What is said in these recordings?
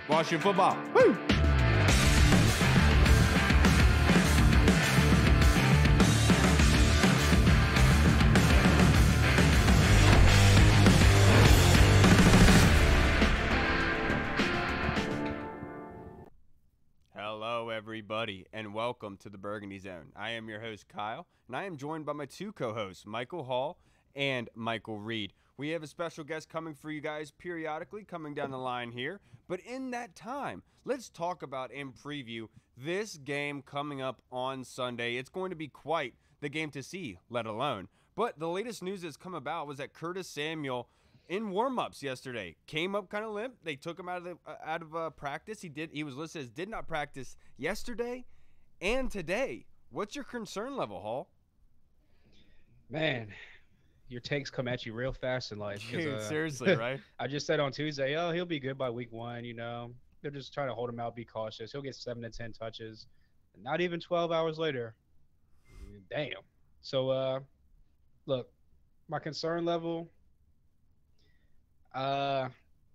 Washington football. Woo! Hello, everybody, and welcome to the Burgundy Zone. I am your host, Kyle, and I am joined by my two co-hosts, Michael Hall and Michael Reed. We have a special guest coming for you guys periodically, coming down the line here. But in that time, let's talk about and preview this game coming up on Sunday. It's going to be quite the game to see, let alone. But the latest news that's come about was that Curtis Samuel, in warm-ups yesterday, came up kind of limp. They took him out of practice. He was listed as did not practice yesterday and today. What's your concern level, Hall? Man, your takes come at you real fast in life. Dude, seriously, right? I just said on Tuesday, he'll be good by week 1. You know, they're just trying to hold him out, be cautious. He'll get 7 to 10 touches. And not even 12 hours later. Damn. So, look, my concern level. I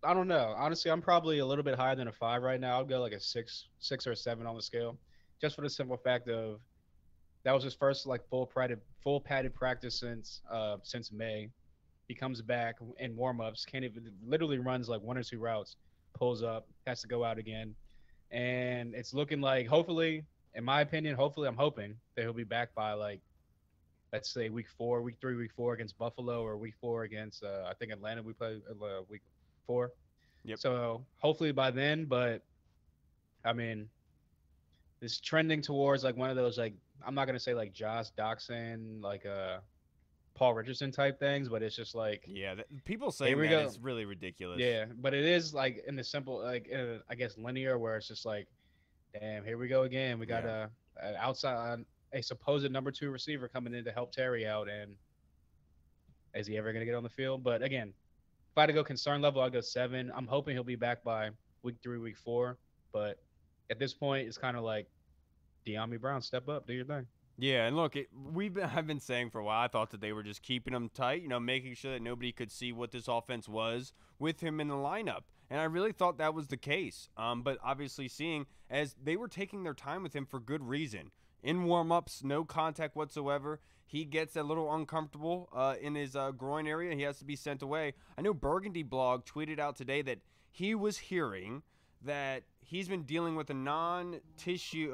don't know. Honestly, I'm probably a little bit higher than a 5 right now. I'll go like a 6 or 7 on the scale, just for the simple fact of that was his first like full padded practice since May. He comes back in warmups, can't even literally runs like 1 or 2 routes, pulls up, has to go out again, and it's looking like hopefully, in my opinion, I'm hoping that he'll be back by like, let's say week 3, week 4 against Buffalo, or week 4 against I think Atlanta. We play week 4. Yep. So hopefully by then, but I mean, it's trending towards like one of those like, I'm not gonna say like Josh Doxson, like Paul Richardson type things, but it's just like, yeah, people say that is really ridiculous. Yeah, but it is like in the simple like I guess linear, where it's just like, damn, here we go again. We got a outside. A supposed number 2 receiver coming in to help Terry out, and is he ever going to get on the field? But again, if I had to go concern level, I'd go 7. I'm hoping he'll be back by week 3, week 4. But at this point, it's kind of like, De'Ami Brown, step up, do your thing. Yeah, and look, I've been saying for a while, I thought that they were just keeping him tight, you know, making sure that nobody could see what this offense was with him in the lineup. And I really thought that was the case. But obviously seeing as they were taking their time with him for good reason. In warm-ups, no contact whatsoever. He gets a little uncomfortable in his groin area. He has to be sent away. I know Burgundy blog tweeted out today that he was hearing that he's been dealing with an off-tissue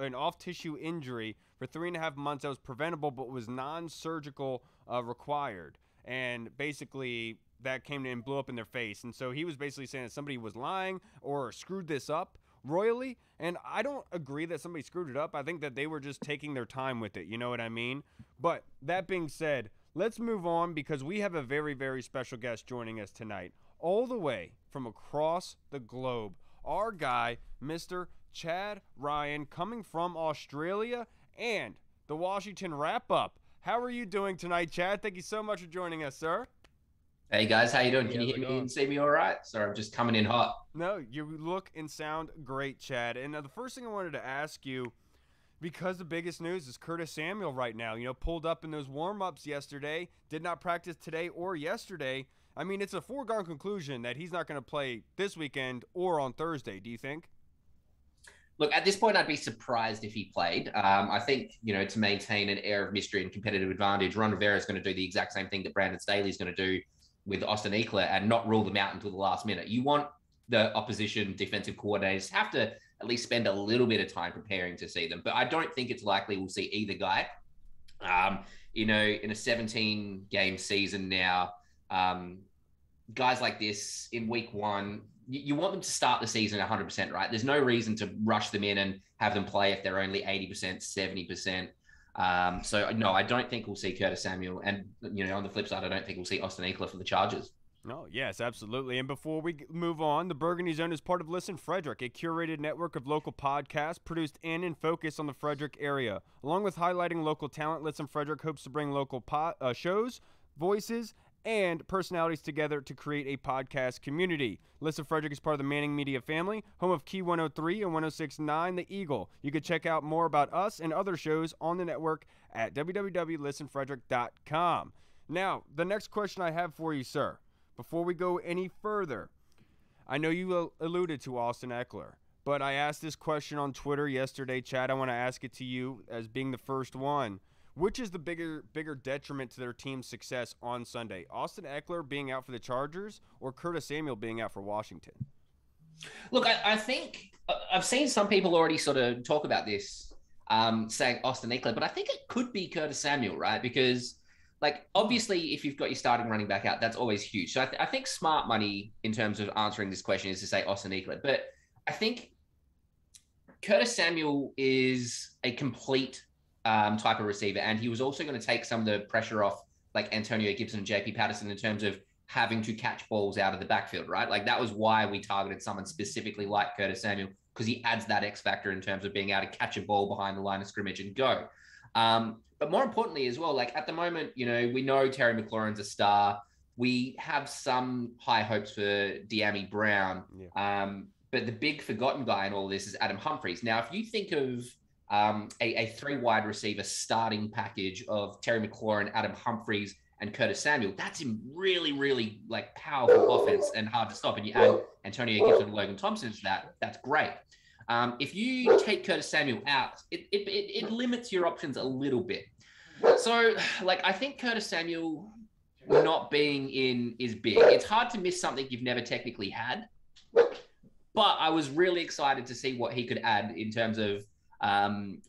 injury for 3.5 months that was preventable but was non-surgical required. And basically that came in and blew up in their face. And so he was basically saying that somebody was lying or screwed this up royally, and I don't agree that somebody screwed it up. I think that they were just taking their time with it, you know what I mean? But that being said, let's move on because we have a very, very special guest joining us tonight, all the way from across the globe. Our guy, Mr. Chad Ryan, coming from Australia and the Washington Wrap-Up. How are you doing tonight, Chad? Thank you so much for joining us, sir. Hey guys, how you doing? Can you hear me and see me all right? Sorry, I'm just coming in hot. No, you look and sound great, Chad. And the first thing I wanted to ask you, because the biggest news is Curtis Samuel right now, you know, pulled up in those warm-ups yesterday, did not practice today or yesterday. I mean, it's a foregone conclusion that he's not going to play this weekend or on Thursday, do you think? Look, at this point, I'd be surprised if he played. I think, you know, to maintain an air of mystery and competitive advantage, Ron Rivera is going to do the exact same thing that Brandon Staley is going to do with Austin Ekeler and not rule them out until the last minute. You want the opposition defensive coordinators have to at least spend a little bit of time preparing to see them. But I don't think it's likely we'll see either guy. You know, in a 17-game season now, guys like this in week 1, you want them to start the season 100%, right? There's no reason to rush them in and have them play if they're only 80%, 70%. So, no, I don't think we'll see Curtis Samuel. And, you know, on the flip side, I don't think we'll see Austin Ekeler for the Chargers. No, yes, absolutely. And before we move on, the Burgundy Zone is part of Listen Frederick, a curated network of local podcasts produced in and focused on the Frederick area. Along with highlighting local talent, Listen Frederick hopes to bring local shows, voices, and personalities together to create a podcast community. Listen Frederick is part of the Manning Media family, home of Key 103 and 106.9 The Eagle. You can check out more about us and other shows on the network at www.listenfrederick.com. Now, the next question I have for you, sir, before we go any further, I know you alluded to Austin Eckler, but I asked this question on Twitter yesterday, Chad. I want to ask it to you as being the first one. Which is the bigger detriment to their team's success on Sunday? Austin Eckler being out for the Chargers or Curtis Samuel being out for Washington? Look, I think I've seen some people already sort of talk about this, saying Austin Eckler, but I think it could be Curtis Samuel, right? Because, like, obviously, if you've got your starting running back out, that's always huge. So I think smart money in terms of answering this question is to say Austin Eckler. But I think Curtis Samuel is a complete type of receiver, and he was also going to take some of the pressure off, like Antonio Gibson and JP Patterson, in terms of having to catch balls out of the backfield, right? Like that was why we targeted someone specifically like Curtis Samuel, because he adds that X factor in terms of being able to catch a ball behind the line of scrimmage and go. But more importantly as well, like at the moment, you know, we know Terry McLaurin's a star. We have some high hopes for De'Ami Brown. Yeah. But the big forgotten guy in all this is Adam Humphries. Now, if you think of a three wide receiver starting package of Terry McLaurin, Adam Humphries, and Curtis Samuel, that's a really, really like powerful offense and hard to stop. And you add Antonio Gibson and Logan Thompson to that, that's great. If you take Curtis Samuel out, it limits your options a little bit. So, like, I think Curtis Samuel not being in is big. It's hard to miss something you've never technically had. But I was really excited to see what he could add in terms of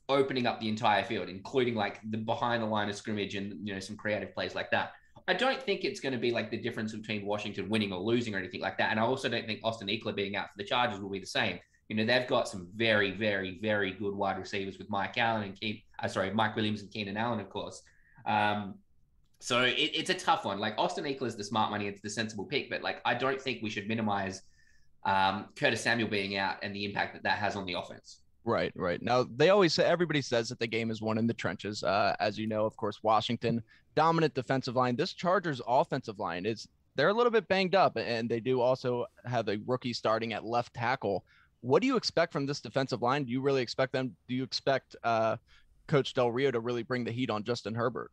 opening up the entire field, including like the behind the line of scrimmage and, you know, some creative plays like that. I don't think it's going to be like the difference between Washington winning or losing or anything like that. And I also don't think Austin Eckler being out for the Chargers will be the same. You know, they've got some very, very, very good wide receivers with Mike Williams and Keenan Allen, of course. So it's a tough one. Like Austin Eckler is the smart money. It's the sensible pick, but like, I don't think we should minimize Curtis Samuel being out and the impact that has on the offense. Right. Now, they always say, everybody says that the game is won in the trenches. As you know, of course, Washington, dominant defensive line. This Chargers offensive line they're a little bit banged up, and they do also have a rookie starting at left tackle. What do you expect from this defensive line? Do you really expect them? Do you expect Coach Del Rio to really bring the heat on Justin Herbert?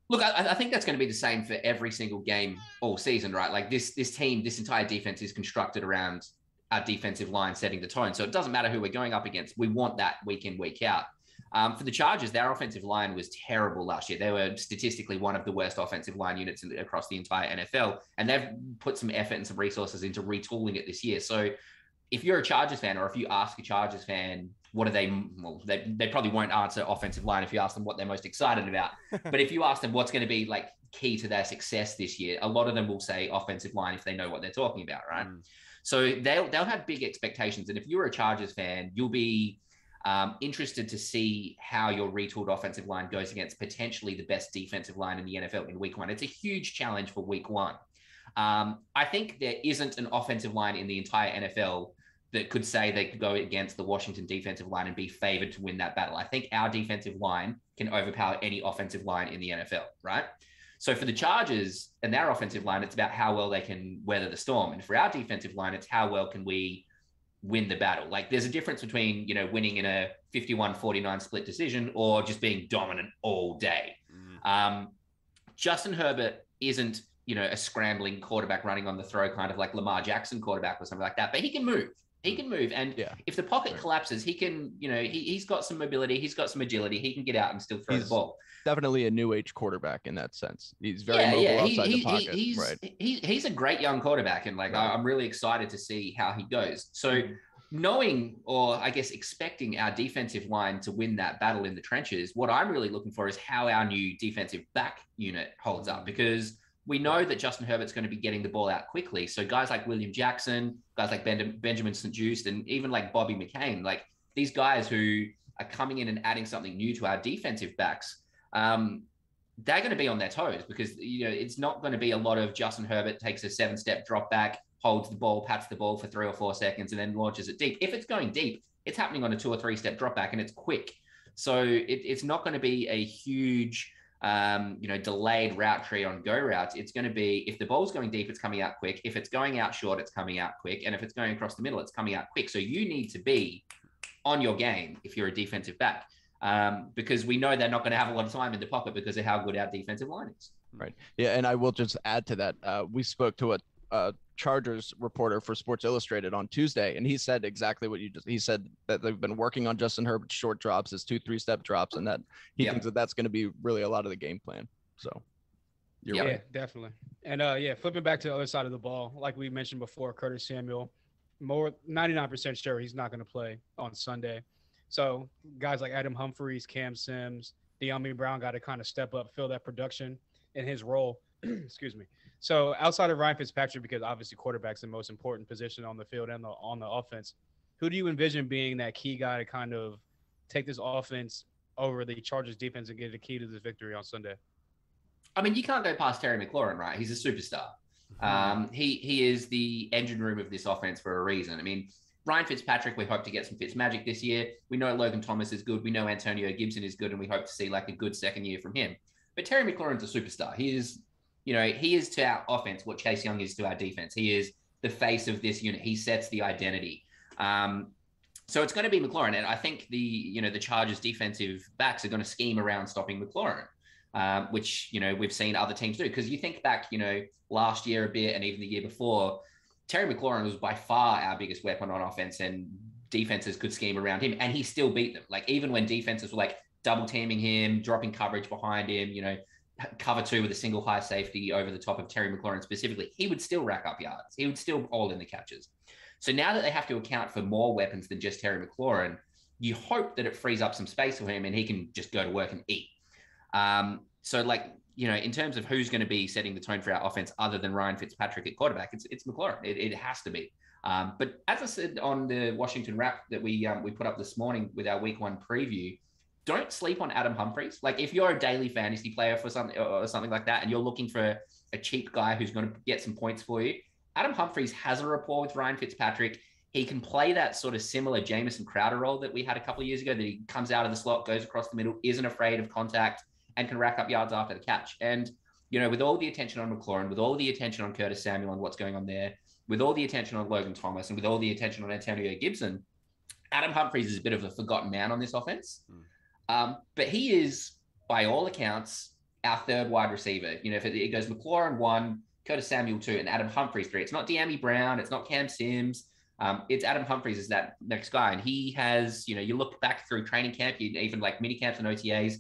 Look, I think that's going to be the same for every single game all season, right? Like this team, this entire defense is constructed around our defensive line setting the tone. So it doesn't matter who we're going up against. We want that week in, week out. For the Chargers, their offensive line was terrible last year. They were statistically one of the worst offensive line units across the entire NFL. And they've put some effort and some resources into retooling it this year. So if you're a Chargers fan, or if you ask a Chargers fan, what are they probably won't answer offensive line if you ask them what they're most excited about. But if you ask them what's going to be like key to their success this year, a lot of them will say offensive line if they know what they're talking about, right? So they'll have big expectations. And if you're a Chargers fan, you'll be interested to see how your retooled offensive line goes against potentially the best defensive line in the NFL in week one. It's a huge challenge for week one. I think there isn't an offensive line in the entire NFL that could say they could go against the Washington defensive line and be favored to win that battle. I think our defensive line can overpower any offensive line in the NFL, right? So for the Chargers and their offensive line, it's about how well they can weather the storm. And for our defensive line, it's how well can we win the battle. Like there's a difference between, you know, winning in a 51-49 split decision or just being dominant all day. Justin Herbert isn't, you know, a scrambling quarterback running on the throw, kind of like Lamar Jackson quarterback or something like that, but he can move. He can move. And if the pocket collapses, he can, you know, he's got some mobility. He's got some agility. He can get out and still throw the ball. Definitely a new age quarterback in that sense. He's very mobile outside the pocket. He's a great young quarterback. And like, I'm really excited to see how he goes. So knowing, or I guess expecting our defensive line to win that battle in the trenches, what I'm really looking for is how our new defensive back unit holds up, because we know that Justin Herbert's going to be getting the ball out quickly. So guys like William Jackson, guys like Benjamin St. Juste, and even like Bobby McCain, like these guys who are coming in and adding something new to our defensive backs, they're going to be on their toes, because, you know, it's not going to be a lot of Justin Herbert takes a 7-step drop back, holds the ball, pats the ball for 3 or 4 seconds, and then launches it deep. If it's going deep, it's happening on a 2 or 3-step drop back, and it's quick. So it's not going to be a huge delayed route tree on go routes. It's going to be, if the ball's going deep, it's coming out quick. If it's going out short, it's coming out quick. And if it's going across the middle, it's coming out quick. So you need to be on your game if you're a defensive back, because we know they're not going to have a lot of time in the pocket because of how good our defensive line is. Right. Yeah. And I will just add to that. We spoke to Chargers reporter for Sports Illustrated on Tuesday, and he said exactly what he said, that they've been working on Justin Herbert's short drops, his 2-3 step drops, and that he thinks that that's going to be really a lot of the game plan. So you're right. Yeah, definitely. And flipping back to the other side of the ball, like we mentioned before, Curtis Samuel, 99% sure he's not going to play on Sunday. So guys like Adam Humphries, Cam Sims, De'Ami Brown got to kind of step up, fill that production in his role. Excuse me. So outside of Ryan Fitzpatrick, because obviously quarterback's the most important position on the field and on the offense, who do you envision being that key guy to kind of take this offense over the Chargers defense and get the key to this victory on Sunday? I mean, you can't go past Terry McLaurin, right? He's a superstar. He is the engine room of this offense for a reason. I mean, Ryan Fitzpatrick, we hope to get some Fitzmagic this year. We know Logan Thomas is good. We know Antonio Gibson is good, and we hope to see like a good second year from him. But Terry McLaurin's a superstar. He is to our offense what Chase Young is to our defense. He is the face of this unit. He sets the identity. So it's going to be McLaurin, and I think the Chargers defensive backs are going to scheme around stopping McLaurin. Which, we've seen other teams do. Because you think back, last year a bit and even the year before, Terry McLaurin was by far our biggest weapon on offense, and defenses could scheme around him, and he still beat them. Like, even when defenses were like double teaming him, dropping coverage behind him, cover 2 with a single high safety over the top of Terry McLaurin specifically, he would still rack up yards. He would still hold in the catches. So now that they have to account for more weapons than just Terry McLaurin, you hope that it frees up some space for him and he can just go to work and eat. In terms of who's going to be setting the tone for our offense other than Ryan Fitzpatrick at quarterback, it's McLaurin. It has to be. But as I said on the Washington Wrap that we put up this morning with our week 1 preview, don't sleep on Adam Humphries. Like, if you're a daily fantasy player for something or something like that, and you're looking for a cheap guy who's going to get some points for you, Adam Humphries has a rapport with Ryan Fitzpatrick. He can play that sort of similar Jamison Crowder role that we had a couple of years ago, that he comes out of the slot, goes across the middle, isn't afraid of contact, and can rack up yards after the catch. And, with all the attention on McLaurin, with all the attention on Curtis Samuel and what's going on there, with all the attention on Logan Thomas, and with all the attention on Antonio Gibson, Adam Humphries is a bit of a forgotten man on this offense. But he is, by all accounts, our third wide receiver. If it goes McLaurin 1, Curtis Samuel 2, and Adam Humphries 3. It's not De'Ami Brown. It's not Cam Sims. It's Adam Humphries is that next guy. And he has, you look back through training camp, even like mini camps and OTAs,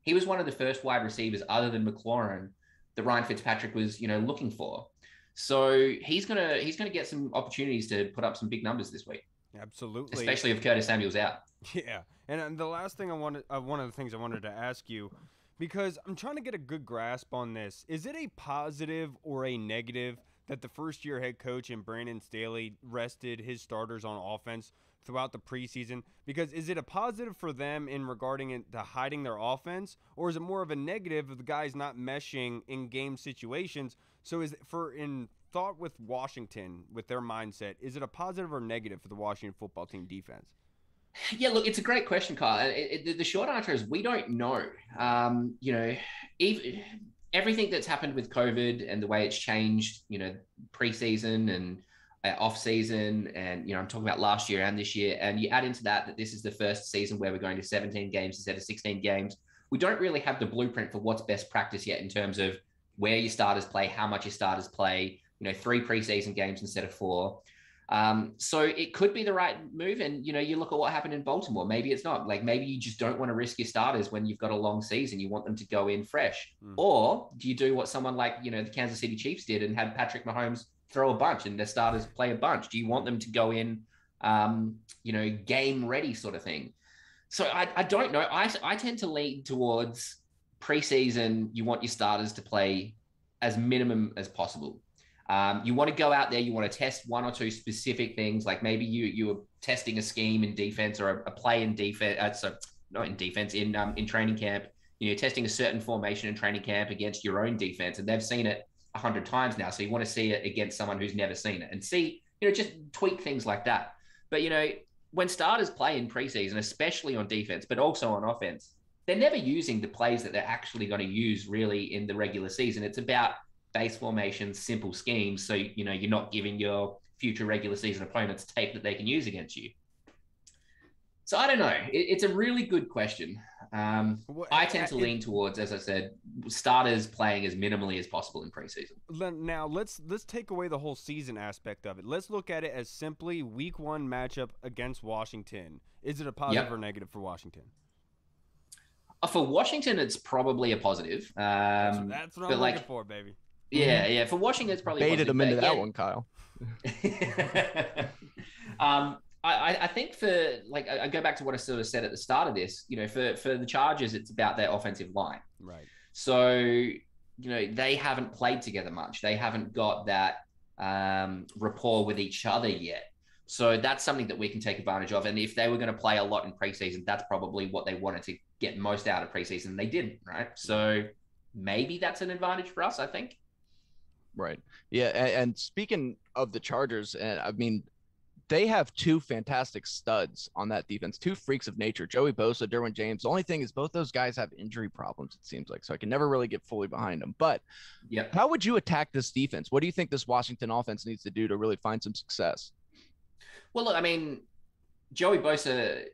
he was one of the first wide receivers other than McLaurin that Ryan Fitzpatrick was, looking for. So he's gonna get some opportunities to put up some big numbers this week. Absolutely. Especially if Curtis Samuel's out. Yeah. And the last thing one of the things I wanted to ask you, because I'm trying to get a good grasp on this, is it a positive or a negative that the first-year head coach in Brandon Staley rested his starters on offense throughout the preseason? Because is it a positive for them in regarding it to hiding their offense, or is it more of a negative of the guys not meshing in game situations? So is it in thought with Washington, with their mindset, is it a positive or negative for the Washington football team defense? Yeah, look, it's a great question, Kyle. The short answer is we don't know. Everything that's happened with COVID and the way it's changed, preseason and off season, and I'm talking about last year and this year, and you add into that this is the first season where we're going to 17 games instead of 16 games. We don't really have the blueprint for what's best practice yet in terms of where your starters play, how much your starters play. 3 preseason games instead of 4. So it could be the right move. And, you look at what happened in Baltimore. Maybe it's not. Like, maybe you just don't want to risk your starters when you've got a long season. You want them to go in fresh. Or do you do what someone like, the Kansas City Chiefs did and had Patrick Mahomes throw a bunch and their starters play a bunch? Do you want them to go in, game ready sort of thing? So I don't know. I tend to lean towards preseason. You want your starters to play as minimum as possible. You want to go out there, you want to test 1 or 2 specific things, like maybe you were testing a scheme in defense or a play in defense, not in defense, in training camp, testing a certain formation in training camp against your own defense, and they've seen it 100 times now. So you want to see it against someone who's never seen it and see, just tweak things like that. But, when starters play in preseason, especially on defense, but also on offense, they're never using the plays that they're actually going to use really in the regular season. It's about base formations, simple schemes. So, you're not giving your future regular season opponents tape that they can use against you. So I don't know. It's a really good question. I tend to it- lean towards, as I said, starters playing as minimally as possible in preseason. Now let's take away the whole season aspect of it. Let's look at it as simply week 1 matchup against Washington. Is it a positive or negative for Washington? For Washington, it's probably a positive. That's what I'm looking for, baby. Yeah. For Washington, it's probably baited a positive. him into that one, Kyle. I think for like I go back to what I sort of said at the start of this. For the Chargers, it's about their offensive line. Right. So they haven't played together much. They haven't got that rapport with each other yet. So that's something that we can take advantage of. And if they were going to play a lot in preseason, that's probably what they wanted to get most out of preseason. They didn't, right? So maybe that's an advantage for us, I think. Right. Yeah. And speaking of the Chargers, and I mean, they have 2 fantastic studs on that defense, 2 freaks of nature, Joey Bosa, Derwin James. The only thing is both those guys have injury problems, it seems like. So I can never really get fully behind them. But how would you attack this defense? What do you think this Washington offense needs to do to really find some success? Well, look, I mean, Joey Bosa,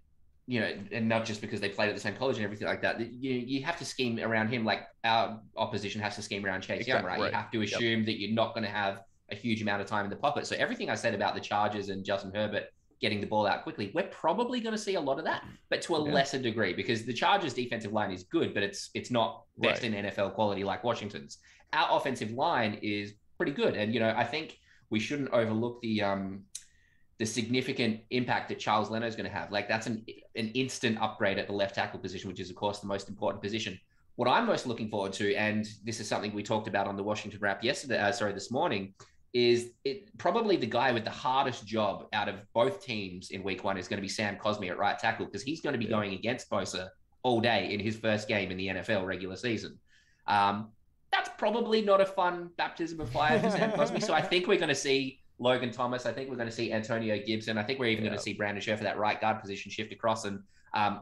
and not just because they played at the same college and everything like that, you have to scheme around him like our opposition has to scheme around Chase Young, right? You have to assume that you're not going to have a huge amount of time in the pocket. So everything I said about the Chargers and Justin Herbert getting the ball out quickly, we're probably going to see a lot of that, but to a lesser degree, because the Chargers defensive line is good, but it's not best in NFL quality like Washington's. Our offensive line is pretty good. And, I think we shouldn't overlook the significant impact that Charles Leno is going to have. Like that's an instant upgrade at the left tackle position, which is of course the most important position. What I'm most looking forward to, and this is something we talked about on the Washington Wrap this morning, is it probably the guy with the hardest job out of both teams in week 1 is going to be Sam Cosmi at right tackle, because he's going to be going against Bosa all day in his first game in the NFL regular season. That's probably not a fun baptism of fire for Sam Cosmi. So I think we're going to see Logan Thomas. I think we're going to see Antonio Gibson. I think we're even going to see Brandon Scherf for that right guard position shift across and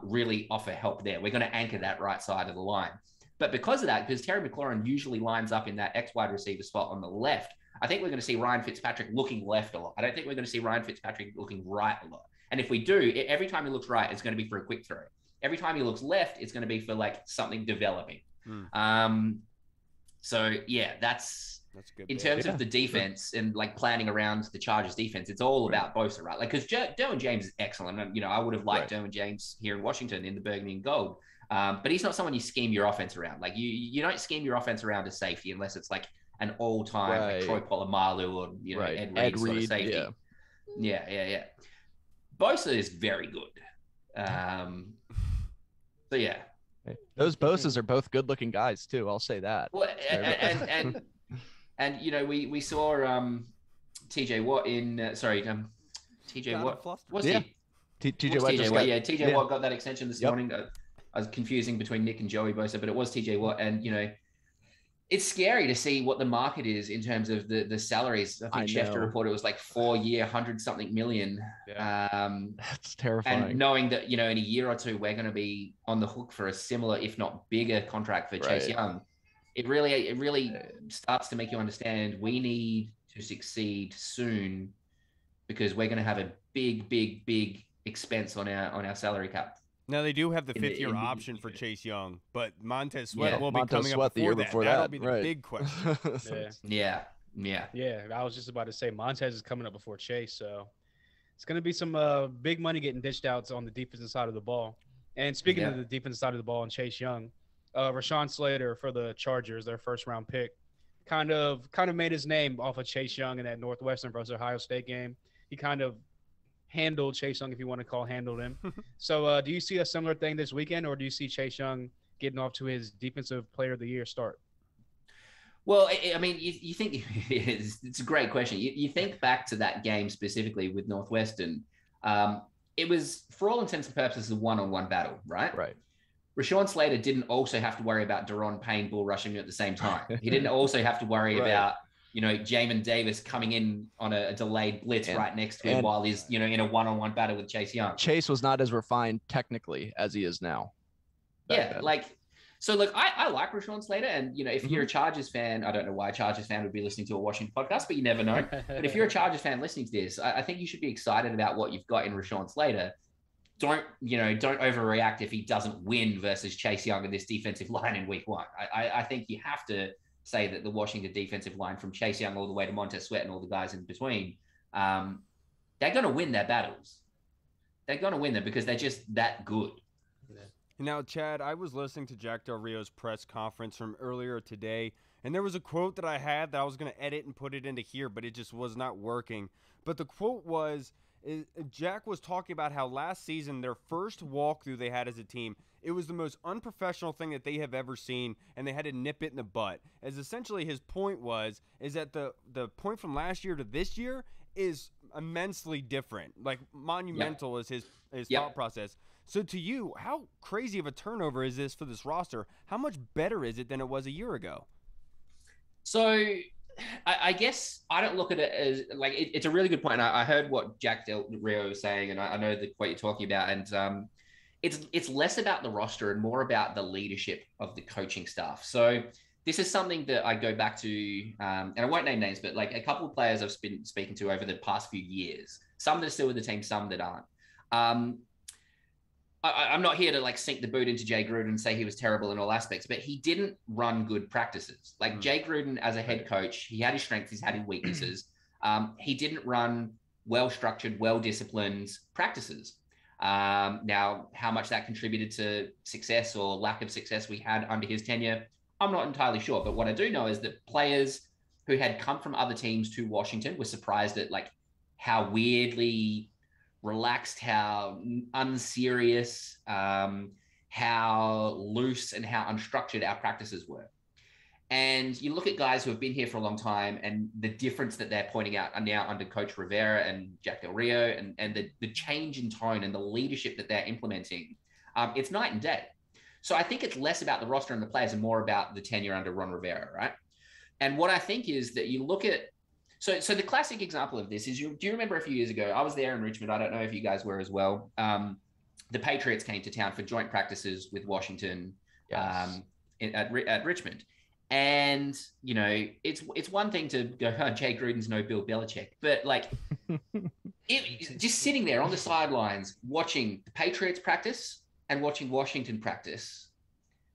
really offer help there. We're going to anchor that right side of the line. But because of that, because Terry McLaurin usually lines up in that X wide receiver spot on the left, I think we're going to see Ryan Fitzpatrick looking left a lot. I don't think we're going to see Ryan Fitzpatrick looking right a lot. And if we do, every time he looks right, it's going to be for a quick throw. Every time he looks left, it's going to be for like something developing. So yeah, that's good. In terms of the defense and like planning around the Chargers defense, it's all about Bosa, right? Like, because Derwin James is excellent. And, I would have liked Derwin James here in Washington in the Burgundy and gold. But he's not someone you scheme your offense around. Like you don't scheme your offense around a safety unless it's like an all-time like Troy Polamalu or Ed Reed sort of safety. Yeah. Bosa is very good. So yeah, those Bosas are both good-looking guys too. I'll say that. Well, and we saw TJ Watt in TJ Watt. What's he? TJ Watt. TJ Watt got that extension this morning. I was confusing between Nick and Joey Bosa, but it was TJ Watt. And it's scary to see what the market is in terms of the salaries. I think Schefter reported it was like 4-year, 100-something million. That's terrifying. And knowing that, in a year or two, we're going to be on the hook for a similar, if not bigger, contract for Chase Young. It really starts to make you understand we need to succeed soon, because we're going to have a big expense on our salary cap. Now they do have the 5th-year option for Chase Young, but Montez Sweat will be coming up the year before that. That'll be the big question. Yeah. I was just about to say Montez is coming up before Chase, so it's going to be some big money getting dished out on the defensive side of the ball. And speaking of the defensive side of the ball and Chase Young, Rashawn Slater for the Chargers, their first-round pick, kind of made his name off of Chase Young in that Northwestern versus Ohio State game. He kind of handled Chase Young, if you want to handled him. So do you see a similar thing this weekend, or do you see Chase Young getting off to his Defensive Player of the Year start? Well, I mean, you think it's a great question. You think back to that game specifically with Northwestern. It was, for all intents and purposes, a one-on-one battle, right? Right. Rashawn Slater didn't also have to worry about Daron Payne bull rushing him at the same time. He didn't also have to worry about, Jamin Davis coming in on a delayed blitz right next to him while he's, in a one-on-one battle with Chase Young. Chase was not as refined technically as he is now. I like Rashawn Slater. And, if you're a Chargers fan, I don't know why a Chargers fan would be listening to a Washington podcast, but you never know. But if you're a Chargers fan listening to this, I think you should be excited about what you've got in Rashawn Slater. don't overreact if he doesn't win versus Chase Young and this defensive line in week 1. I think you have to say that the Washington defensive line, from Chase Young all the way to Montez Sweat and all the guys in between, they're going to win their battles. They're going to win them because they're just that good. Now, Chad, I was listening to Jack Del Rio's press conference from earlier today, and there was a quote that I had that I was going to edit and put it into here, but it just was not working. But the quote was, Jack was talking about how last season, their first walkthrough they had as a team, it was the most unprofessional thing that they have ever seen, and they had to nip it in the butt. As essentially his point is that the point from last year to this year is immensely different, like monumental is his thought process. So to you, how crazy of a turnover is this for this roster? How much better is it than it was a year ago? So I guess I don't look at it as like it's a really good point. I heard what Jack Del Rio was saying, and I know what you're talking about. And it's less about the roster and more about the leadership of the coaching staff. So this is something that I go back to, and I won't name names, but like a couple of players I've been speaking to over the past few years. Some that are still with the team, some that aren't. I'm not here to like sink the boot into Jay Gruden and say he was terrible in all aspects, but he didn't run good practices. Like Jay Gruden as a head coach, he had his strengths, he's had his weaknesses. He didn't run well-structured, well-disciplined practices. Now, how much that contributed to success or lack of success we had under his tenure, I'm not entirely sure. But what I do know is that players who had come from other teams to Washington were surprised at like how weirdly relaxed, how unserious, how loose and how unstructured our practices were. And you look at guys who have been here for a long time and the difference that they're pointing out are now under Coach Rivera and Jack Del Rio and the change in tone and the leadership that they're implementing. It's night and day. So I think it's less about the roster and the players and more about the tenure under Ron Rivera, right? And what I think is that you look at So the classic example of this is, do you remember a few years ago, I was there in Richmond. I don't know if you guys were as well. The Patriots came to town for joint practices with Washington at Richmond. And, you know, it's one thing to go, oh, Jay Gruden's no Bill Belichick, but like just sitting there on the sidelines, watching the Patriots practice and watching Washington practice.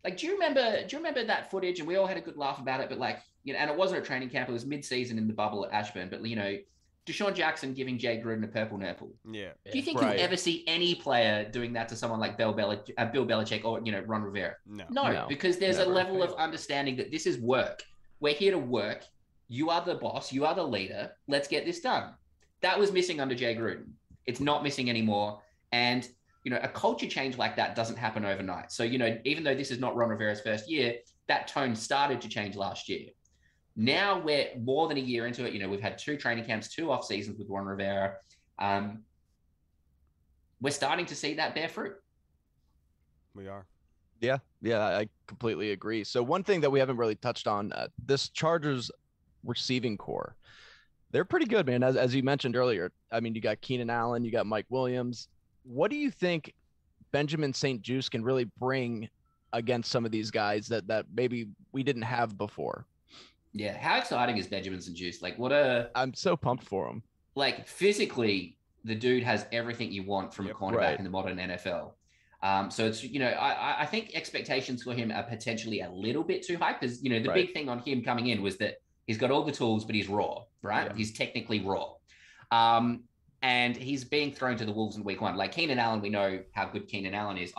Like, do you remember that footage? And we all had a good laugh about it, but like, you know, and it wasn't a training camp. It was mid-season in the bubble at Ashburn. But, you know, Deshaun Jackson giving Jay Gruden a purple nurple. Yeah. Do you think you'll ever see any player doing that to someone like Bill Belichick or, you know, Ron Rivera? No, because there's a level of understanding that this is work. We're here to work. You are the boss. You are the leader. Let's get this done. That was missing under Jay Gruden. It's not missing anymore. And, you know, a culture change like that doesn't happen overnight. So, you know, even though this is not Ron Rivera's first year, that tone started to change last year. Now we're more than a year into it. You know, we've had 2 training camps, 2 off seasons with Ron Rivera. We're starting to see that bear fruit. We are. Yeah, I completely agree. So one thing that we haven't really touched on, this Chargers receiving core, they're pretty good, man. As you mentioned earlier, I mean, you got Keenan Allen, you got Mike Williams. What do you think Benjamin St-Juste can really bring against some of these guys that maybe we didn't have before? Yeah, how exciting is Benjamin St-Juste? Like, I'm so pumped for him. Like, physically, the dude has everything you want from a cornerback in the modern NFL. So it's, you know, I think expectations for him are potentially a little bit too high because, you know, the big thing on him coming in was that he's got all the tools, but he's raw, right? Yeah. He's technically raw. And he's being thrown to the wolves in week 1. Like Keenan Allen, we know how good Keenan Allen is.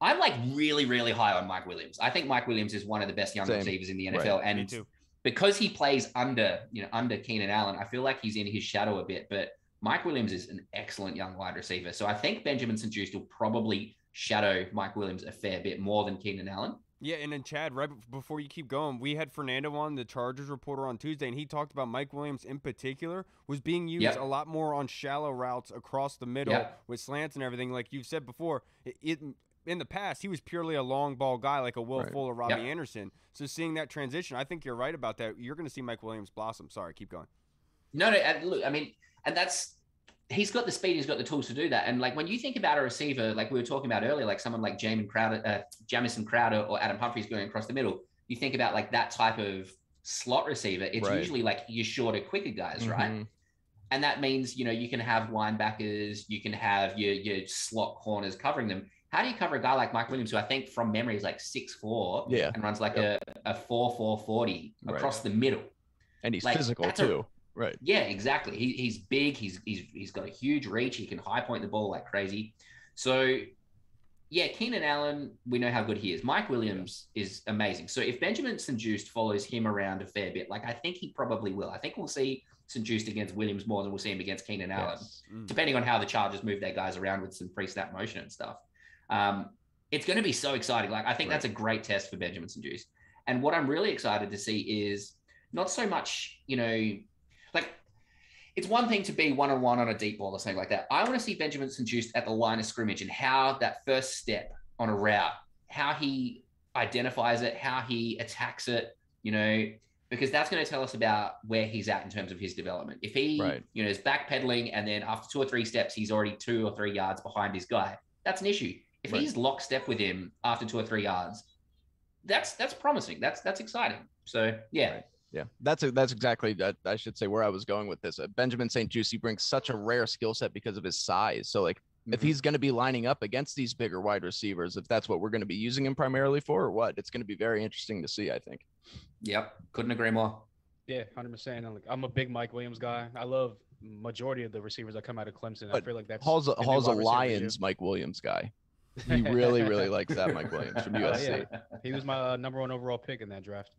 I'm like really, really high on Mike Williams. I think Mike Williams is one of the best young receivers in the NFL. And because he plays under Keenan Allen, I feel like he's in his shadow a bit. But Mike Williams is an excellent young wide receiver. So I think Benjamin St-Juste will probably shadow Mike Williams a fair bit more than Keenan Allen. Yeah, and then Chad, right before you keep going, we had Fernando on, the Chargers reporter, on Tuesday, and he talked about Mike Williams in particular was being used a lot more on shallow routes across the middle with slants and everything. Like you've said before, in the past, he was purely a long ball guy like a Will Fuller, Robbie Anderson. So seeing that transition, I think you're right about that. You're going to see Mike Williams blossom. Sorry, keep going. No, look, I mean, and he's got the speed, he's got the tools to do that. And like when you think about a receiver, like we were talking about earlier, like someone like Jamison Crowder or Adam Humphries going across the middle, you think about like that type of slot receiver. It's usually like your shorter, quicker guys, right? And that means, you can have linebackers, you can have your slot corners covering them. How do you cover a guy like Mike Williams, who I think from memory is like 6'4", and runs like a 4.4 40 across the middle? And he's like, physical too. Right. Yeah, exactly. He's big. He's got a huge reach. He can high point the ball like crazy. So, yeah, Keenan Allen, we know how good he is. Mike Williams is amazing. So if Benjamin St-Juste follows him around a fair bit, like I think he probably will. I think we'll see St-Juste against Williams more than we'll see him against Keenan Allen, depending on how the Chargers move their guys around with some pre-snap motion and stuff. It's going to be so exciting. Like, I think that's a great test for Benjamin St-Juste. And what I'm really excited to see is not so much, like, it's one thing to be one-on-one on a deep ball or something like that. I want to see Benjamin St-Juste at the line of scrimmage and how that first step on a route, how he identifies it, how he attacks it, because that's going to tell us about where he's at in terms of his development. If he, is backpedaling and then after 2 or 3 steps, he's already 2 or 3 yards behind his guy, that's an issue. If he's lockstep with him after 2 or 3 yards, that's promising. That's exciting. So, yeah. Yeah, that's exactly that. I should say where I was going with this. Benjamin St-Juste, he brings such a rare skill set because of his size. So like, if he's going to be lining up against these bigger wide receivers, if that's what we're going to be using him primarily for, or what, it's going to be very interesting to see, I think. Yep, couldn't agree more. Yeah, 100%. I'm a big Mike Williams guy. I love majority of the receivers that come out of Clemson. But I feel like that's Hall's a Lions Mike Williams guy. He really, really likes that Mike Williams from USC. Yeah. He was my number 1 overall pick in that draft.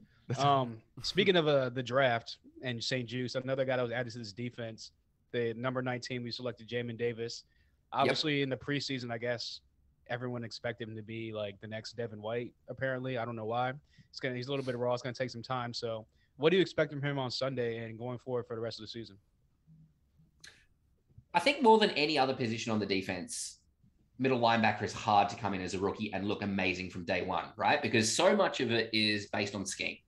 Speaking of the draft and St-Juste, another guy that was added to this defense, the number 19, we selected Jamin Davis. Obviously, in the preseason, I guess everyone expected him to be like the next Devin White. Apparently, I don't know why. He's a little bit raw. It's going to take some time. So, what do you expect from him on Sunday and going forward for the rest of the season? I think more than any other position on the defense, middle linebacker is hard to come in as a rookie and look amazing from day one, right? Because so much of it is based on scheme.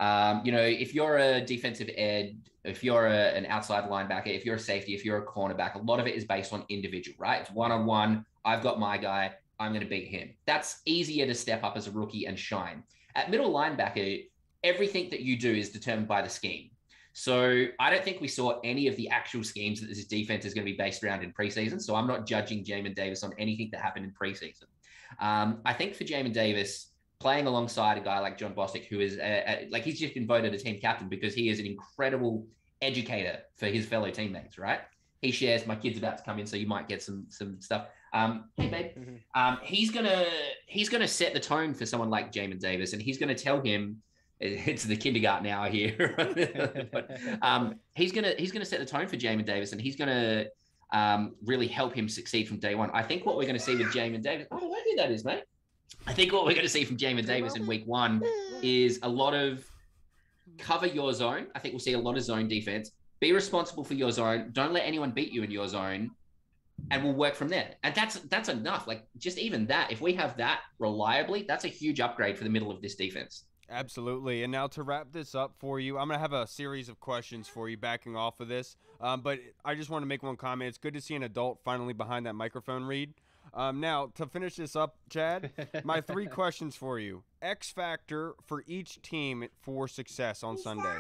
If you're a defensive end, if you're an outside linebacker, if you're a safety, if you're a cornerback, a lot of it is based on individual, right? It's one-on-one. I've got my guy. I'm going to beat him. That's easier to step up as a rookie and shine. At middle linebacker, everything that you do is determined by the scheme. So I don't think we saw any of the actual schemes that this defense is going to be based around in preseason. So I'm not judging Jamin Davis on anything that happened in preseason. I think for Jamin Davis, playing alongside a guy like John Bostic, who is like, he's just been voted a team captain because he is an incredible educator for his fellow teammates, right? He shares, my kid's about to come in, so you might get some stuff. Hey, babe. He's gonna set the tone for someone like Jamin Davis, and he's gonna tell him, it's the kindergarten hour here. But, he's gonna set the tone for Jamin Davis, and he's gonna really help him succeed from day one. I think what we're gonna see with Jamin Davis, I don't know who that is, mate. I think what we're going to see from Jamin Davis in week 1 is a lot of cover your zone. I think we'll see a lot of zone defense. Be responsible for your zone. Don't let anyone beat you in your zone, and we'll work from there. And that's enough. Like, just even that, if we have that reliably, that's a huge upgrade for the middle of this defense. Absolutely. And now to wrap this up for you, I'm going to have a series of questions for you backing off of this. But I just want to make one comment. It's good to see an adult finally behind that microphone read. Now, to finish this up, Chad, my 3 questions for you. X factor for each team for success on Sunday.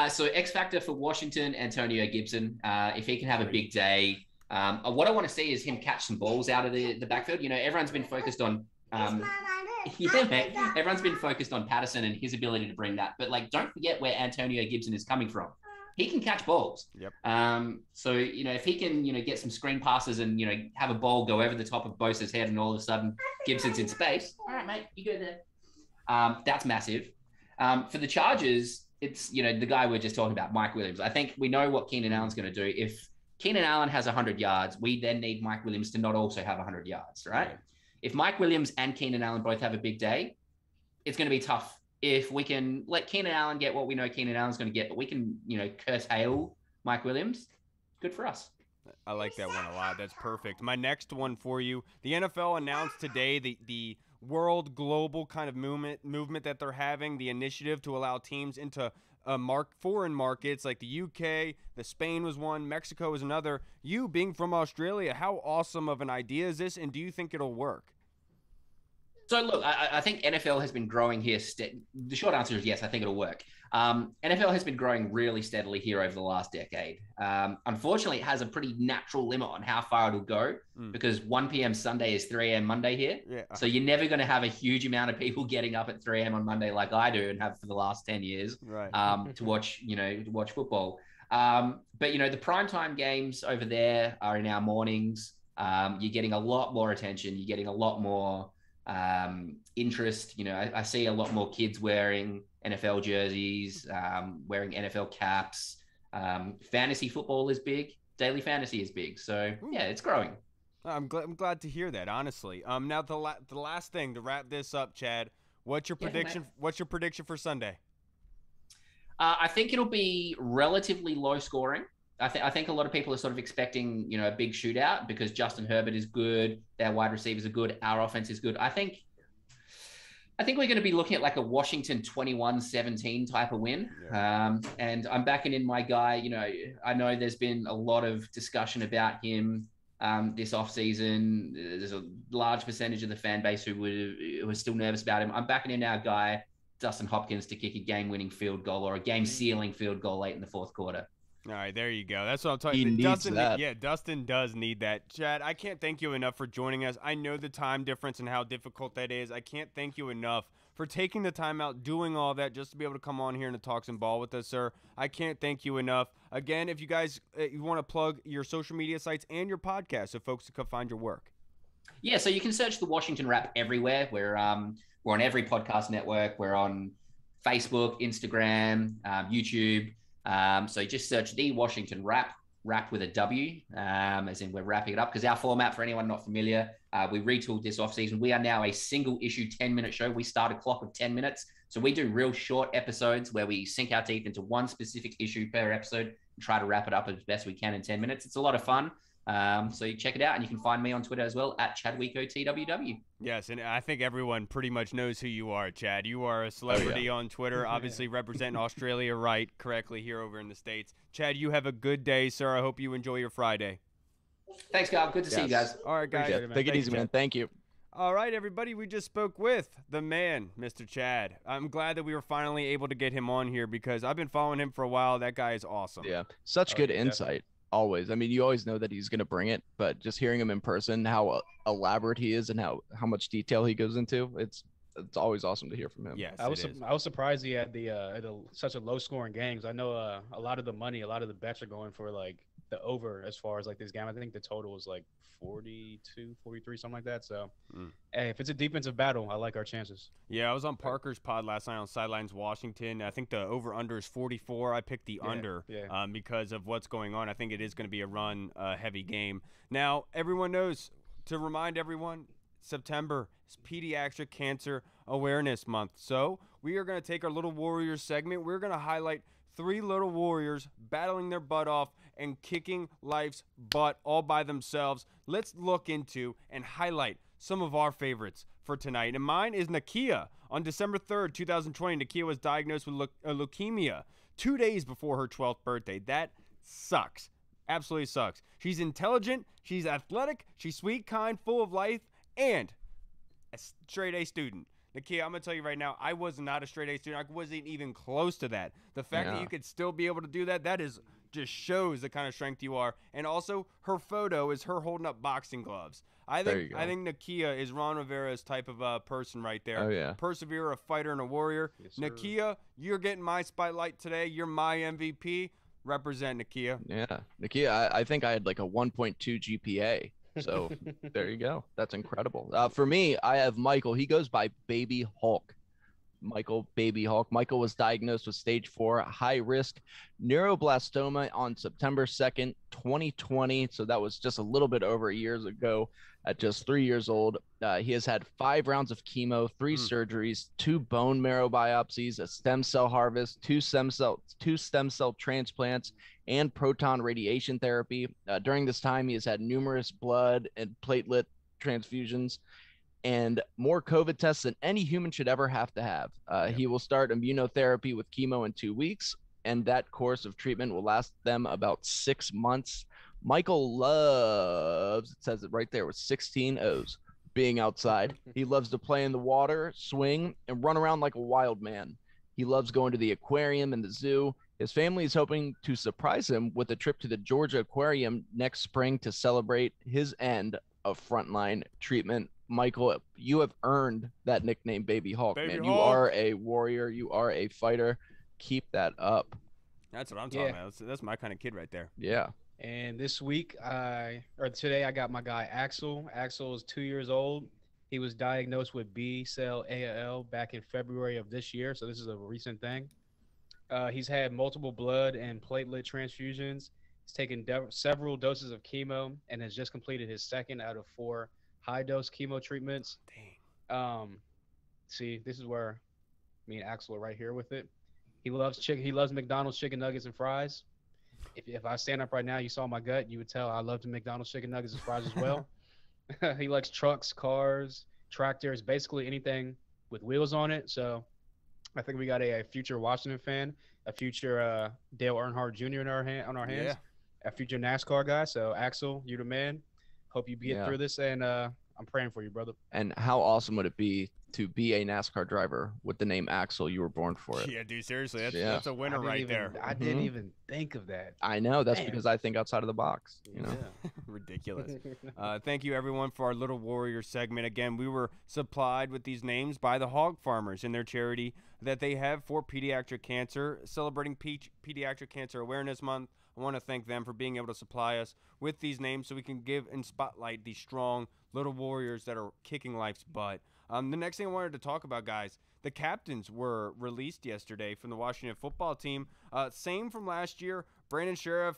So X factor for Washington, Antonio Gibson. If he can have a big day. What I want to see is him catch some balls out of the backfield. Everyone's been focused on mate. Everyone's been focused on Patterson and his ability to bring that. But, like, don't forget where Antonio Gibson is coming from. He can catch balls. Yep. So, if he can, get some screen passes and, have a ball go over the top of Bosa's head and all of a sudden Gibson's in space. All right, mate, you go there. That's massive. For the Chargers, it's, the guy we're just talking about, Mike Williams. I think we know what Keenan Allen's going to do. If Keenan Allen has 100 yards, we then need Mike Williams to not also have 100 yards, right? If Mike Williams and Keenan Allen both have a big day, it's going to be tough. If we can let Keenan Allen get what we know Keenan Allen's going to get, but we can, curtail Mike Williams, good for us. I like that one a lot. That's perfect. My next one for you, the NFL announced today the world global kind of movement that they're having, the initiative to allow teams into foreign markets like the UK, the Spain was one, Mexico is another. You being from Australia, how awesome of an idea is this, and do you think it'll work? So look, I think NFL has been growing here. The short answer is yes. I think it'll work. NFL has been growing really steadily here over the last decade. Unfortunately, it has a pretty natural limit on how far it'll go because 1 p.m. Sunday is 3 a.m. Monday here. Yeah. So you're never going to have a huge amount of people getting up at 3 a.m. on Monday like I do and have for the last 10 years Right. to watch football. But the primetime games over there are in our mornings. You're getting a lot more attention. You're getting a lot more interest. I see a lot more kids wearing NFL jerseys, wearing NFL caps. Fantasy football is big. Daily fantasy is big. So yeah, it's growing. I'm glad to hear that, honestly. Now the last thing to wrap this up, Chad. What's your prediction? What's your prediction for Sunday? I think it'll be relatively low scoring. I think a lot of people are sort of expecting, a big shootout because Justin Herbert is good, their wide receivers are good, our offense is good. I think we're going to be looking at like a Washington 21-17 type of win. Yeah. And I'm backing in my guy. I know there's been a lot of discussion about him this offseason. There's a large percentage of the fan base who was still nervous about him. I'm backing in our guy, Dustin Hopkins, to kick a game-winning field goal or a game-sealing field goal late in the fourth quarter. All right, there you go. That's what I'm talking about. Dustin, yeah, Dustin does need that. Chad, I can't thank you enough for joining us. I know the time difference and how difficult that is. I can't thank you enough for taking the time out, doing all that just to be able to come on here and to talk some ball with us, sir. I can't thank you enough. Again, if you guys you want to plug your social media sites and your podcast so folks can find your work. Yeah, so you can search the Washington Wrap everywhere. We're on every podcast network. We're on Facebook, Instagram, YouTube. So just search the Washington Wrap with a W, as in we're wrapping it up. Because our format, for anyone not familiar, we retooled this offseason. We are now a single issue 10-minute show. We start a clock of 10 minutes. So we do real short episodes where we sink our teeth into one specific issue per episode and try to wrap it up as best we can in 10 minutes. It's a lot of fun. So you check it out, and you can find me on Twitter as well at ChadWeekoTWW. Yes, and I think everyone pretty much knows who you are, Chad. You are a celebrity on Twitter, obviously representing Australia correctly here over in the States. Chad, you have a good day, sir. I hope you enjoy your Friday. Thanks, Kyle. Good to see you guys. All right, guys. Take it easy, man. Thank you. All right, everybody. We just spoke with the man, Mr. Chad. I'm glad that we were finally able to get him on here because I've been following him for a while. That guy is awesome. Yeah, such good insight. Always. I mean, you always know that he's going to bring it, but just hearing him in person, how elaborate he is and how much detail he goes into, it's always awesome to hear from him. Yes, I was surprised he had such a low scoring games. I know a lot of the money, a lot of the bets are going for like the over as far as like this game. I think the total was like 42, 43, something like that. So, hey, if it's a defensive battle, I like our chances. Yeah, I was on Parker's pod last night on Sidelines Washington. I think the over-under is 44. I picked the under because of what's going on. I think it is going to be a run-heavy game. Now, everyone knows, to remind everyone, September is Pediatric Cancer Awareness Month. So we are going to take our Little Warriors segment. We're going to highlight 3 little warriors battling their butt off and kicking life's butt all by themselves. Let's look into and highlight some of our favorites for tonight. And mine is Nakia. On December 3rd, 2020, Nakia was diagnosed with leukemia 2 days before her 12th birthday. That sucks. Absolutely sucks. She's intelligent, she's athletic, she's sweet, kind, full of life, and a straight A student. Nakia, I'm going to tell you right now, I was not a straight A student. I wasn't even close to that. The fact that you could still be able to do that, that is just shows the kind of strength you are. And also, her photo is her holding up boxing gloves. I think Nakia is Ron Rivera's type of person right there. Oh, yeah. Perseverer, a fighter, and a warrior. Yes, Nakia, you're getting my spotlight today. You're my MVP. Represent, Nakia. Yeah. Nakia, I think I had like a 1.2 GPA. So there you go. That's incredible. For me, I have Michael. He goes by Baby Hulk. Baby Hulk. Michael was diagnosed with stage 4 high-risk neuroblastoma on September 2nd, 2020. So that was just a little bit over a year ago at just 3 years old. He has had 5 rounds of chemo, 3 surgeries, 2 bone marrow biopsies, a stem cell harvest, 2 stem cell transplants, and proton radiation therapy. During this time, he has had numerous blood and platelet transfusions and more COVID tests than any human should ever have to have. He will start immunotherapy with chemo in 2 weeks, and that course of treatment will last them about 6 months. Michael loves, it says it right there with 16 O's, being outside. He loves to play in the water, swing, and run around like a wild man. He loves going to the aquarium and the zoo. His family is hoping to surprise him with a trip to the Georgia Aquarium next spring to celebrate his end of frontline treatment. Michael, you have earned that nickname, Baby Hulk, Baby man. Hulk. You are a warrior. You are a fighter. Keep that up. That's what I'm talking about. That's my kind of kid right there. Yeah. And this week, today, I got my guy Axel. Axel is 2 years old. He was diagnosed with B-cell ALL back in February of this year, so this is a recent thing. He's had multiple blood and platelet transfusions. He's taken several doses of chemo and has just completed his second out of 4 high-dose chemo treatments. Dang. See, this is where me and Axel are right here with it. He loves McDonald's chicken nuggets and fries. If I stand up right now, you saw my gut, you would tell I love the McDonald's chicken nuggets and fries as well. He likes trucks, cars, tractors, basically anything with wheels on it. So I think we got a future Washington fan, a future Dale Earnhardt Jr. on our hands, a future NASCAR guy. So Axel, you're the man. Hope you get through this, and I'm praying for you, brother. And how awesome would it be to be a NASCAR driver with the name Axel? You were born for it. Yeah, dude, seriously, that's a winner right there. I didn't even think of that. I know. That's because I think outside of the box. You know, Ridiculous. Thank you, everyone, for our Little Warrior segment. Again, we were supplied with these names by the hog farmers in their charity that they have for pediatric cancer, celebrating Pediatric Cancer Awareness Month. I want to thank them for being able to supply us with these names so we can give and spotlight these strong little warriors that are kicking life's butt. The next thing I wanted to talk about, guys, the captains were released yesterday from the Washington football team. Same from last year. Brandon Sheriff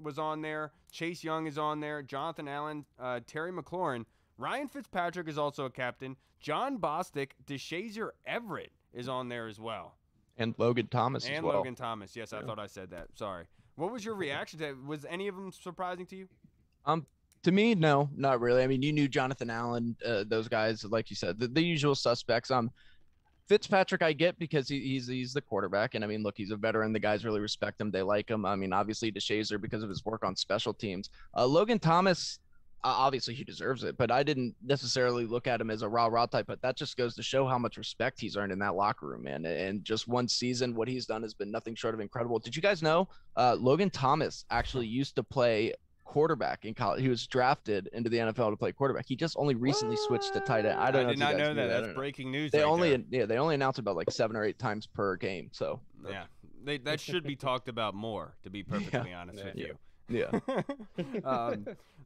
was on there. Chase Young is on there. Jonathan Allen, Terry McLaurin. Ryan Fitzpatrick is also a captain. John Bostic, DeShazier Everett is on there as well. And Logan Thomas as well. Logan Thomas. Yes, I thought I said that. Sorry. What was your reaction to that? Was any of them surprising to you? To me, no, not really. I mean, you knew Jonathan Allen, those guys, like you said, the usual suspects. Fitzpatrick, I get because he's the quarterback, and I mean, look, he's a veteran. The guys really respect him. They like him. I mean, obviously, DeShazier because of his work on special teams. Logan Thomas, obviously, he deserves it, but I didn't necessarily look at him as a rah-rah type. But that just goes to show how much respect he's earned in that locker room, man. And just one season, what he's done has been nothing short of incredible. Did you guys know Logan Thomas actually used to play quarterback in college? He was drafted into the NFL to play quarterback. He just only recently switched to tight end. I did not know that. That's breaking news. They only announce about like 7 or 8 times per game. So yeah, that should be talked about more. To be perfectly honest with you. Yeah.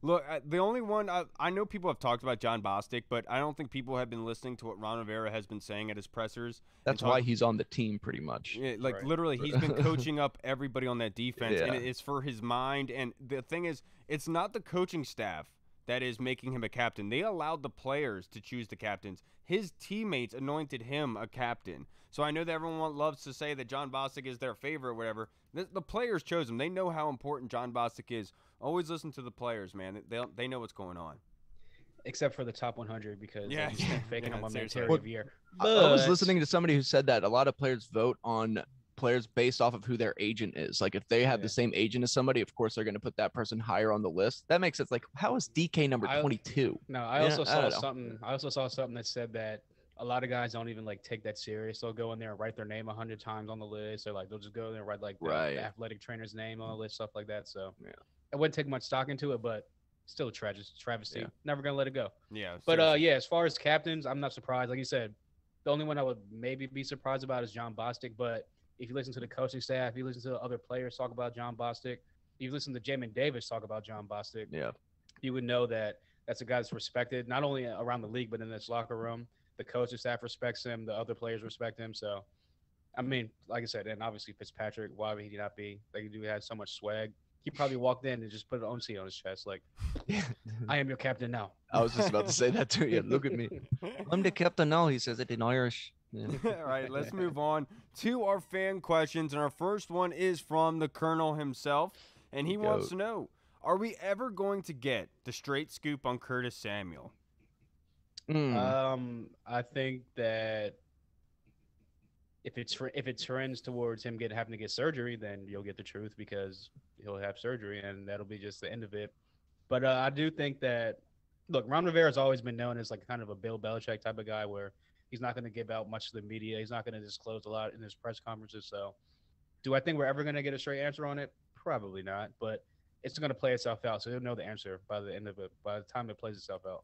Look, the only one I know people have talked about John Bostic, but I don't think people have been listening to what Ron Rivera has been saying at his pressers. That's why he's on the team pretty much. Yeah, literally, he's been coaching up everybody on that defense, and it's for his mind. And the thing is, it's not the coaching staff that is making him a captain. They allowed the players to choose the captains. His teammates anointed him a captain. So I know that everyone loves to say that John Bostic is their favorite or whatever. The players chose him. They know how important John Bostic is. Always listen to the players, man. They know what's going on. Except for the top 100 because he's been faking them on military of year. I was listening to somebody who said that a lot of players vote on players based off of who their agent is. Like if they have the same agent as somebody, of course they're going to put that person higher on the list. That makes sense. Like how is DK number 22? No, I also saw something. I also saw something that said that a lot of guys don't even like take that serious. They'll go in there and write their name 100 times on the list. Or like they'll just go there and write like the athletic trainer's name on the list, stuff like that. So I wouldn't take much stock into it, but still a travesty. Never gonna let it go. Yeah. But as far as captains, I'm not surprised. Like you said, the only one I would maybe be surprised about is John Bostic. But if you listen to the coaching staff, if you listen to other players talk about John Bostic, if you listen to Jamin Davis talk about John Bostic, you would know that that's a guy that's respected not only around the league but in this locker room. The coaching staff respects him. The other players respect him. So, I mean, like I said, and obviously Fitzpatrick, why would he not be? Like, he had so much swag. He probably walked in and just put an OC on his chest, like, I am your captain now. I was just about to say that to you. Look at me. I'm the captain now. He says it in Irish. Yeah. All right, let's move on to our fan questions. And our first one is from the Colonel himself. And he wants to know, are we ever going to get the straight scoop on Curtis Samuel? I think that if it trends towards him having to get surgery, then you'll get the truth because he'll have surgery and that'll be just the end of it. But I do think that look, Ron Rivera's always been known as like kind of a Bill Belichick type of guy where he's not going to give out much to the media. He's not going to disclose a lot in his press conferences. So, do I think we're ever going to get a straight answer on it? Probably not. But it's going to play itself out. So he'll know the answer by the end of it. By the time it plays itself out.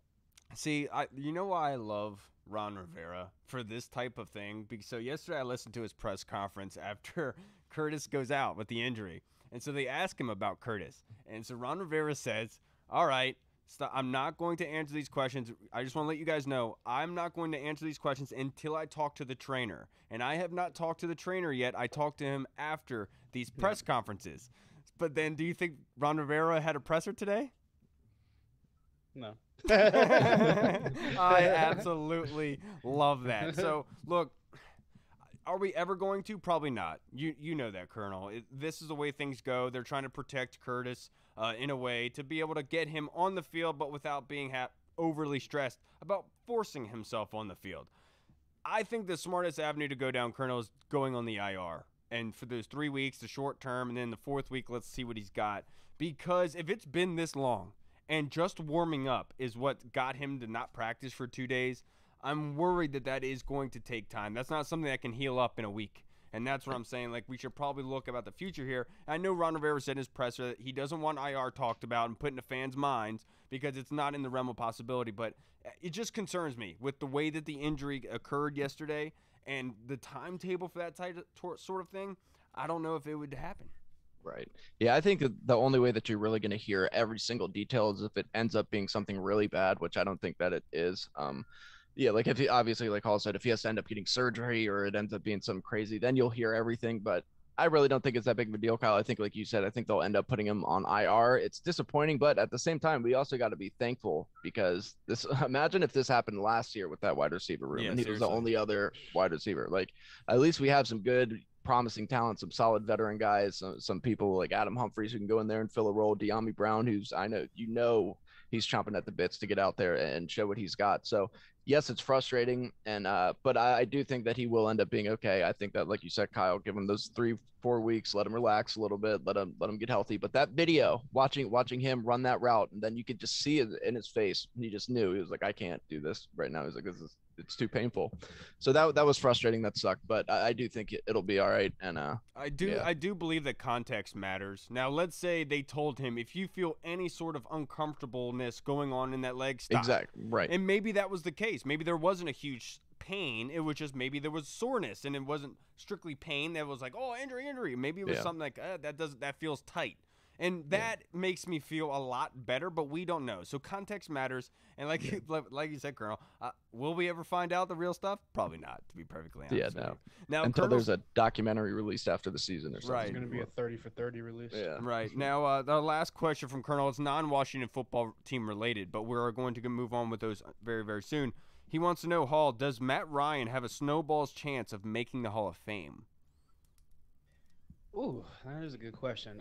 See, you know why I love Ron Rivera for this type of thing? Because so yesterday I listened to his press conference after Curtis goes out with the injury. And so they ask him about Curtis. And so Ron Rivera says, all right, I'm not going to answer these questions. I just want to let you guys know I'm not going to answer these questions until I talk to the trainer. And I have not talked to the trainer yet. I talked to him after these press conferences. But then do you think Ron Rivera had a presser today? No. I absolutely love that. So, look, are we ever going to? Probably not. You know that, Colonel. This is the way things go. They're trying to protect Curtis in a way to be able to get him on the field, but without being overly stressed about forcing himself on the field. I think the smartest avenue to go down, Colonel, is going on the IR. And for those 3 weeks, the short term, and then the fourth week, let's see what he's got. Because if it's been this long, and just warming up is what got him to not practice for 2 days, I'm worried that is going to take time. That's not something that can heal up in a week. And that's what I'm saying. Like, we should probably look about the future here. I know Ron Rivera said in his presser that he doesn't want IR talked about and put into fans' minds because it's not in the realm of possibility. But it just concerns me with the way that the injury occurred yesterday and the timetable for that sort of thing. I don't know if it would happen. Right. Yeah, I think that the only way that you're really going to hear every single detail is if it ends up being something really bad, which I don't think that it is. Yeah, like if he obviously, like Hall said, if he has to end up getting surgery or it ends up being something crazy, then you'll hear everything. But I really don't think it's that big of a deal, Kyle. I think, like you said, I think they'll end up putting him on IR. It's disappointing, but at the same time, we also got to be thankful because this. Imagine if this happened last year with that wide receiver room, and he was the only other wide receiver. Like, at least we have some good, promising talent, some solid veteran guys, some people like Adam Humphries who can go in there and fill a role. De'Ami Brown, who's I know he's chomping at the bits to get out there and show what he's got. So yes, it's frustrating, and but I do think that he will end up being okay. I think that, like you said, Kyle, give him those 3-4 weeks, let him relax a little bit, let him get healthy. But that video, watching him run that route, and then you could just see it in his face. He just knew. He was like, I can't do this right now. He's like, it's too painful. So that was frustrating. That sucked. But I do think it'll be all right. And I do believe that context matters. Now, let's say they told him, if you feel any sort of uncomfortableness going on in that leg, stop. Exactly. Right. And maybe that was the case. Maybe there wasn't a huge pain. It was just maybe there was soreness, and it wasn't strictly pain. That was like, oh, injury. Maybe it was something like that feels tight. And that makes me feel a lot better, but we don't know. So context matters. And like you said, Colonel, will we ever find out the real stuff? Probably not, to be perfectly honest. Yeah, no. Now, until there's a documentary released after the season or something. Right. It's going to be a 30 for 30 release. Yeah. Right. Now, the last question from Colonel, it's non-Washington football team related, but we're going to move on with those very, very soon. He wants to know, Hall, does Matt Ryan have a snowball's chance of making the Hall of Fame? Ooh, that is a good question.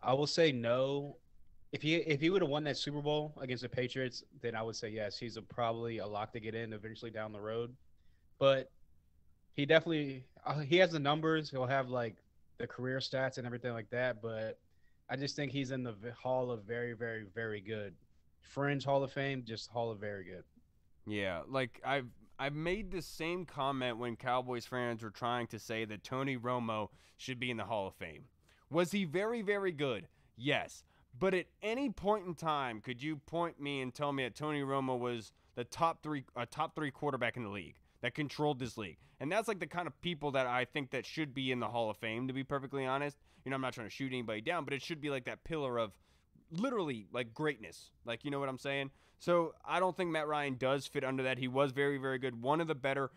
I will say no. If he would have won that Super Bowl against the Patriots, then I would say yes. He's probably a lock to get in eventually down the road. But he definitely he has the numbers. He'll have like the career stats and everything like that. But I just think he's in the Hall of very, very, very good. Fringe Hall of Fame, just Hall of very good. Yeah, like I've made the same comment when Cowboys fans were trying to say that Tony Romo should be in the Hall of Fame. Was he very, very good? Yes. But at any point in time, could you point me and tell me that Tony Romo was the top three quarterback in the league that controlled this league? And that's like the kind of people that I think that should be in the Hall of Fame, to be perfectly honest. You know, I'm not trying to shoot anybody down, but it should be like that pillar of literally like greatness. Like, you know what I'm saying? So I don't think Matt Ryan does fit under that. He was very, very good. One of the better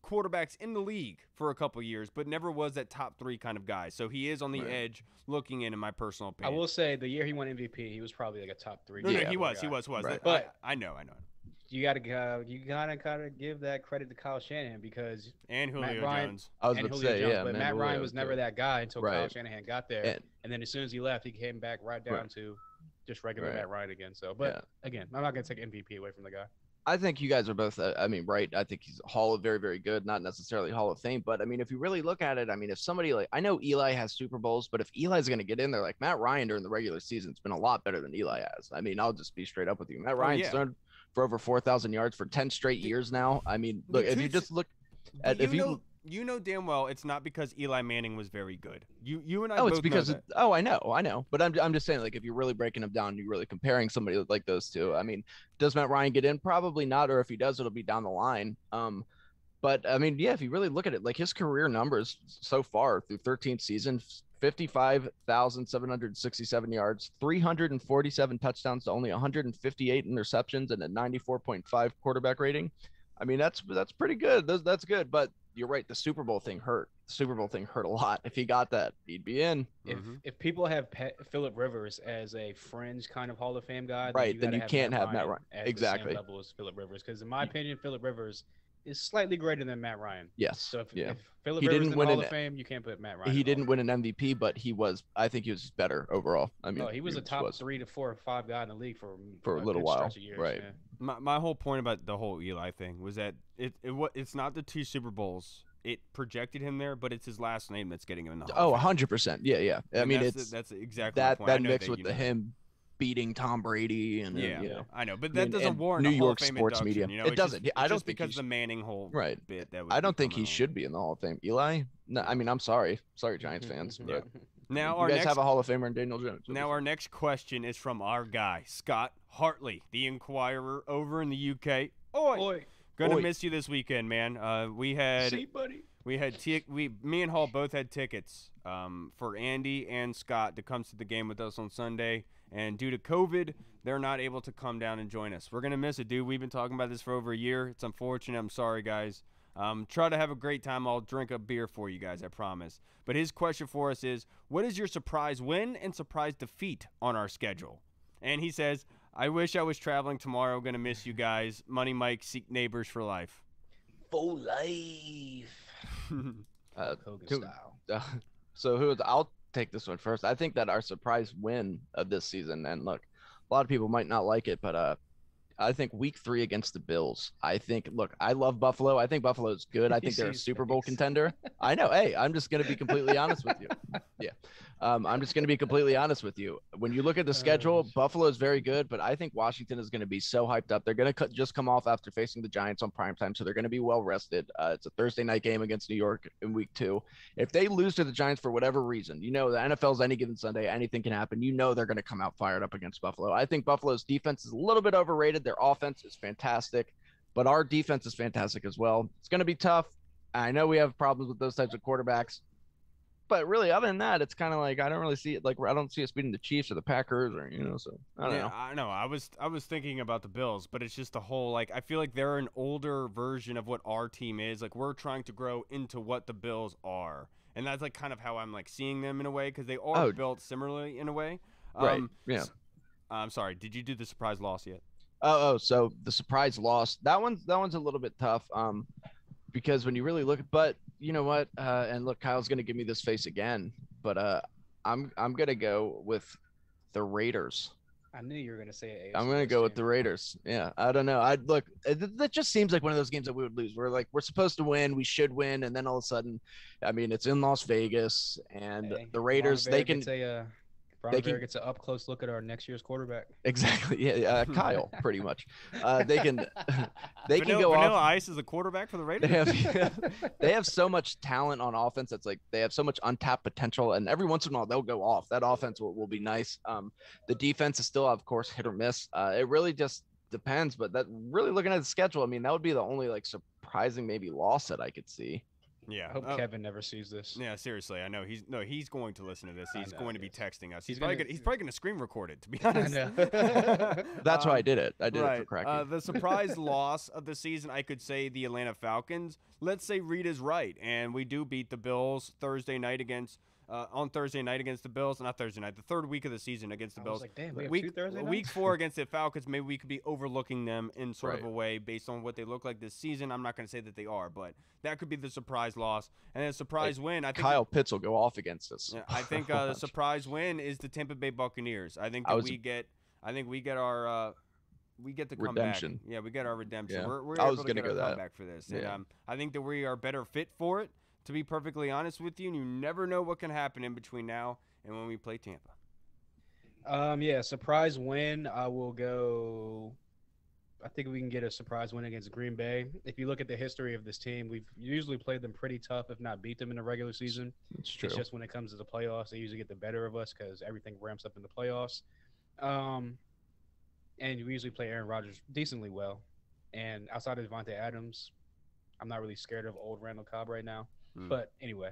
quarterbacks in the league for a couple years, but never was that top three kind of guy. So he is on the edge looking in my personal opinion. I will say the year he won MVP, he was probably like a top three. No, he was. Right. But I know. You gotta kind of give that credit to Kyle Shanahan because and Julio Jones. I was going to say, yeah, but Matt Ryan was never that guy until Kyle Shanahan got there, and then as soon as he left, he came back right down to just regular Matt Ryan again. So, but again, I'm not going to take MVP away from the guy. I think you guys are both, right. I think he's very, very good, not necessarily Hall of Fame. But I mean, if you really look at it, I mean, if somebody like, I know Eli has Super Bowls, but if Eli's going to get in there, like Matt Ryan during the regular season, it's been a lot better than Eli has. I mean, I'll just be straight up with you. Matt Ryan's thrown for over 4,000 yards for 10 straight years now. I mean, look, if you just look at, you know damn well it's not because Eli Manning was very good. You and I. Oh, both it's because know that. I know. But I'm just saying, like, if you're really breaking them down, you're really comparing somebody like those two. I mean, does Matt Ryan get in? Probably not. Or if he does, it'll be down the line. But I mean, yeah, if you really look at it, like his career numbers so far through 13 seasons, 55,767 yards, 347 touchdowns to only 158 interceptions, and a 94.5 quarterback rating. I mean, that's pretty good. That's good. But you're right. The Super Bowl thing hurt. The Super Bowl thing hurt a lot. If he got that, he'd be in. If people have Phillip Rivers as a fringe kind of Hall of Fame guy, right, then you can't have Matt Ryan at exactly the same level as Phillip Rivers, because in my opinion, Phillip Rivers is slightly greater than Matt Ryan. Yes. So if Phillip Rivers is in the Hall of Fame, you can't put Matt Ryan. He didn't win an MVP, but I think he was better overall. I mean, he was a top 3 to 4 or 5 guy in the league for a little while. Right. Yeah. My whole point about the whole Eli thing was that it's not the 2 Super Bowls. It projected him there, but it's his last name that's getting him in the Hall of Fame. 100%. Yeah. I mean, that's exactly that my point. mixed with him beating Tom Brady and I know, but that doesn't warrant New a Hall York of Fame sports induction, media. You know? It doesn't. I don't think because the Manning whole bit. That I don't think he should be in the Hall of Fame. Eli? No, I mean, I'm sorry, Giants fans, but now you guys have a Hall of Famer in Daniel Jones. Now our next question is from our guy Scott Hartley, the Inquirer over in the UK. Oi. Gonna miss you this weekend, man. Me and Hall both had tickets for Andy and Scott to come to the game with us on Sunday, and due to COVID, they're not able to come down and join us. We're gonna miss it, dude. We've been talking about this for over a year. It's unfortunate. I'm sorry, guys. Try to have a great time. I'll drink a beer for you guys, I promise. But his question for us is, what is your surprise win and surprise defeat on our schedule? And he says, I wish I was traveling tomorrow. Gonna miss you guys. Money Mike, seek neighbors for life. For life. Hogan style. So I'll take this one first. I think that our surprise win of this season, and look, a lot of people might not like it, but I think week 3 against the Bills. I love Buffalo. I think Buffalo's good. I think they're a Super Bowl contender. I know. Hey, I'm just going to be completely honest with you. Yeah. I'm just going to be completely honest with you. When you look at the schedule, Buffalo is very good, but I think Washington is going to be so hyped up. They're going to just come off after facing the Giants on primetime, so they're going to be well rested. It's a Thursday night game against New York in week 2. If they lose to the Giants for whatever reason, the NFL's any given Sunday, anything can happen. They're going to come out fired up against Buffalo. I think Buffalo's defense is a little bit overrated. Their offense is fantastic, but our defense is fantastic as well. It's going to be tough. I know we have problems with those types of quarterbacks, but really, other than that, it's kind of like I don't really see it. Like I don't see us beating the Chiefs or the Packers, or So I don't know. I know. I was thinking about the Bills, but it's just the whole I feel like they're an older version of what our team is. Like we're trying to grow into what the Bills are, and that's kind of how I'm seeing them in a way because they are built similarly in a way. Right. Yeah. I'm sorry. Did you do the surprise loss yet? So the surprise loss, that one's a little bit tough. Because when you really look, but you know what? And look, Kyle's gonna give me this face again, but I'm gonna go with the Raiders. I knew you were gonna say it. I'm gonna go with the Raiders. Yeah, I don't know. That just seems like one of those games that we would lose. We're supposed to win, we should win, and then all of a sudden, I mean, it's in Las Vegas, and the Raiders Ron Rivera gets an up close look at our next year's quarterback. Exactly. Yeah, Kyle, pretty much. They can go Vanilla off. Ice is a quarterback for the Raiders. They have so much talent on offense. That's they have so much untapped potential, and every once in a while they'll go off. That offense will be nice. The defense is still, of course, hit or miss. It really just depends. But that really looking at the schedule, I mean, that would be the only surprising maybe loss that I could see. Yeah, I hope Kevin never sees this. Yeah, seriously, I know he's going to listen to this. He's going to be texting us. He's gonna, probably going to screen record it. To be honest, I know. That's why I did it. I did it for cracking. The surprise loss of the season, I could say the Atlanta Falcons. Let's say Reed is right, and we do beat the Bills Thursday night against the Bills. Not Thursday night, the third week of the season against the Bills. I was like, damn, we have 2 Thursday nights? Week 4 against the Falcons, maybe we could be overlooking them in sort of a way based on what they look like this season. I'm not going to say that they are, but that could be the surprise loss. And then a surprise win. I think Kyle Pitts will go off against us. I think the surprise win is the Tampa Bay Buccaneers. I think we get our we get the Redemption. comeback. Yeah, we get our redemption. Yeah. We're I able was to gonna get our go that. comeback for this. And Yeah. I think that we are better fit for it, to be perfectly honest with you. And you never know what can happen in between now and when we play Tampa. Yeah, surprise win. I will go. I think we can get a surprise win against Green Bay. If you look at the history of this team, we've usually played them pretty tough, if not beat them in the regular season. It's true. It's just when it comes to the playoffs, they usually get the better of us because everything ramps up in the playoffs. And we usually play Aaron Rodgers decently well. And outside of Devontae Adams, I'm not really scared of old Randall Cobb right now. But anyway,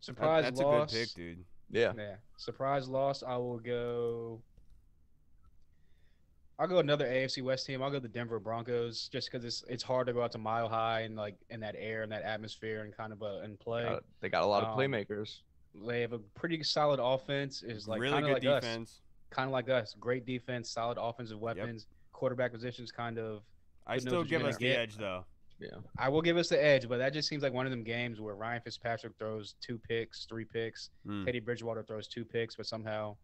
surprise That's loss. a good pick, dude. Yeah. Yeah, surprise loss. I'll go another AFC West team. I'll go the Denver Broncos, just because it's hard to go out to Mile High and like in that air and that atmosphere and kind of and play. They got a lot of playmakers. They have a pretty solid offense. Is like Really kind of good like defense. us. Kind of like us. Great defense, solid offensive weapons. Quarterback positions kind of. I knows still what you're give gonna us the get. edge, though. Yeah. I will give us the edge, but that just seems like one of them games where Ryan Fitzpatrick throws 2 picks, 3 picks. Teddy Bridgewater throws 2 picks, but somehow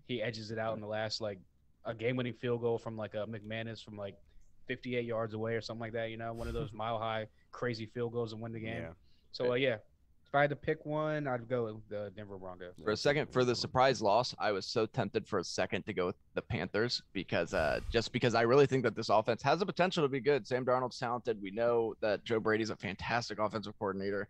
he edges it out in the last, like, a game-winning field goal from, like, a McManus from, like, 58 yards away or something like that, you know, one of those mile-high crazy field goals and win the game. Yeah. So, yeah, if I had to pick one, I'd go with the Denver Broncos. For a second, for the surprise loss, I was so tempted for a second to go with the Panthers because I really think that this offense has the potential to be good. Sam Darnold's talented. We know that Joe Brady's a fantastic offensive coordinator.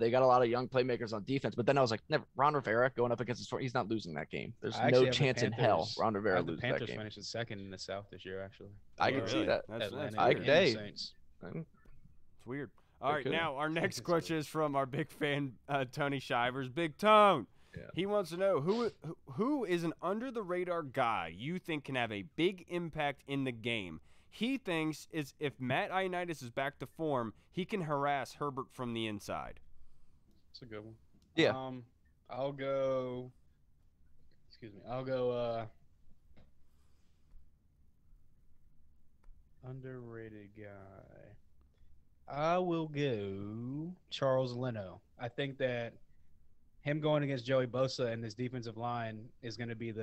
They got a lot of young playmakers on defense, but then I was like, never. Ron Rivera going up against he's not losing that game. There's no chance in hell Ron Rivera loses that game. The Panthers finishing second in the South this year, actually. I can see that. That's Atlanta weird. and the Saints. It's weird. All right, could. now our next question is from our big fan, Tony Shivers. Big Tone. Yeah. He wants to know who is an under-the-radar guy you think can have a big impact in the game. He thinks is if Matt Ioannidis is back to form, he can harass Herbert from the inside. That's a good one. Yeah. I'll go. Excuse me. I'll go. Underrated guy. I will go Charles Leno. I think that him going against Joey Bosa and this defensive line is going to be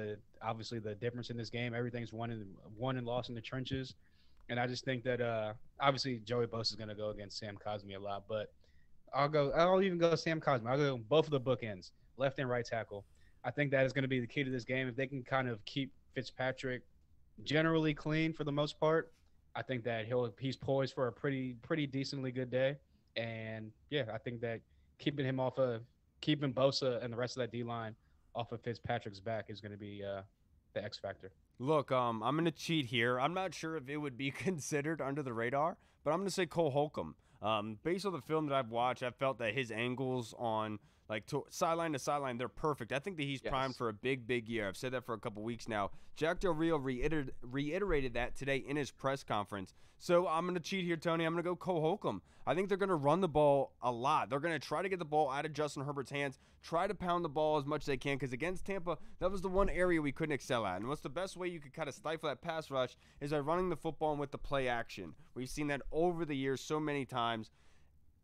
obviously the difference in this game. Everything's won and lost in the trenches, and I just think that obviously Joey Bosa is going to go against Sam Cosmi a lot, but I'll even go Sam Cosmi. I'll go both of the bookends, left and right tackle. I think that is going to be the key to this game. If they can kind of keep Fitzpatrick generally clean for the most part, I think that he's poised for a pretty decently good day. And yeah, I think that keeping Bosa and the rest of that D line off of Fitzpatrick's back is going to be the X factor. Look, I'm going to cheat here. I'm not sure if it would be considered under the radar, but I'm going to say Cole Holcomb. Based on the film that I've watched, I felt that his angles on sideline to sideline, they're perfect. I think that he's primed for a big year. I've said that for a couple weeks now. Jack Del Rio reiterated that today in his press conference. So I'm going to cheat here, Tony. I'm going to go Cole Holcomb. I think they're going to run the ball a lot. They're going to try to get the ball out of Justin Herbert's hands, try to pound the ball as much as they can, because against Tampa, that was the one area we couldn't excel at. And what's the best way you could kind of stifle that pass rush is by running the football and with the play action. We've seen that over the years so many times.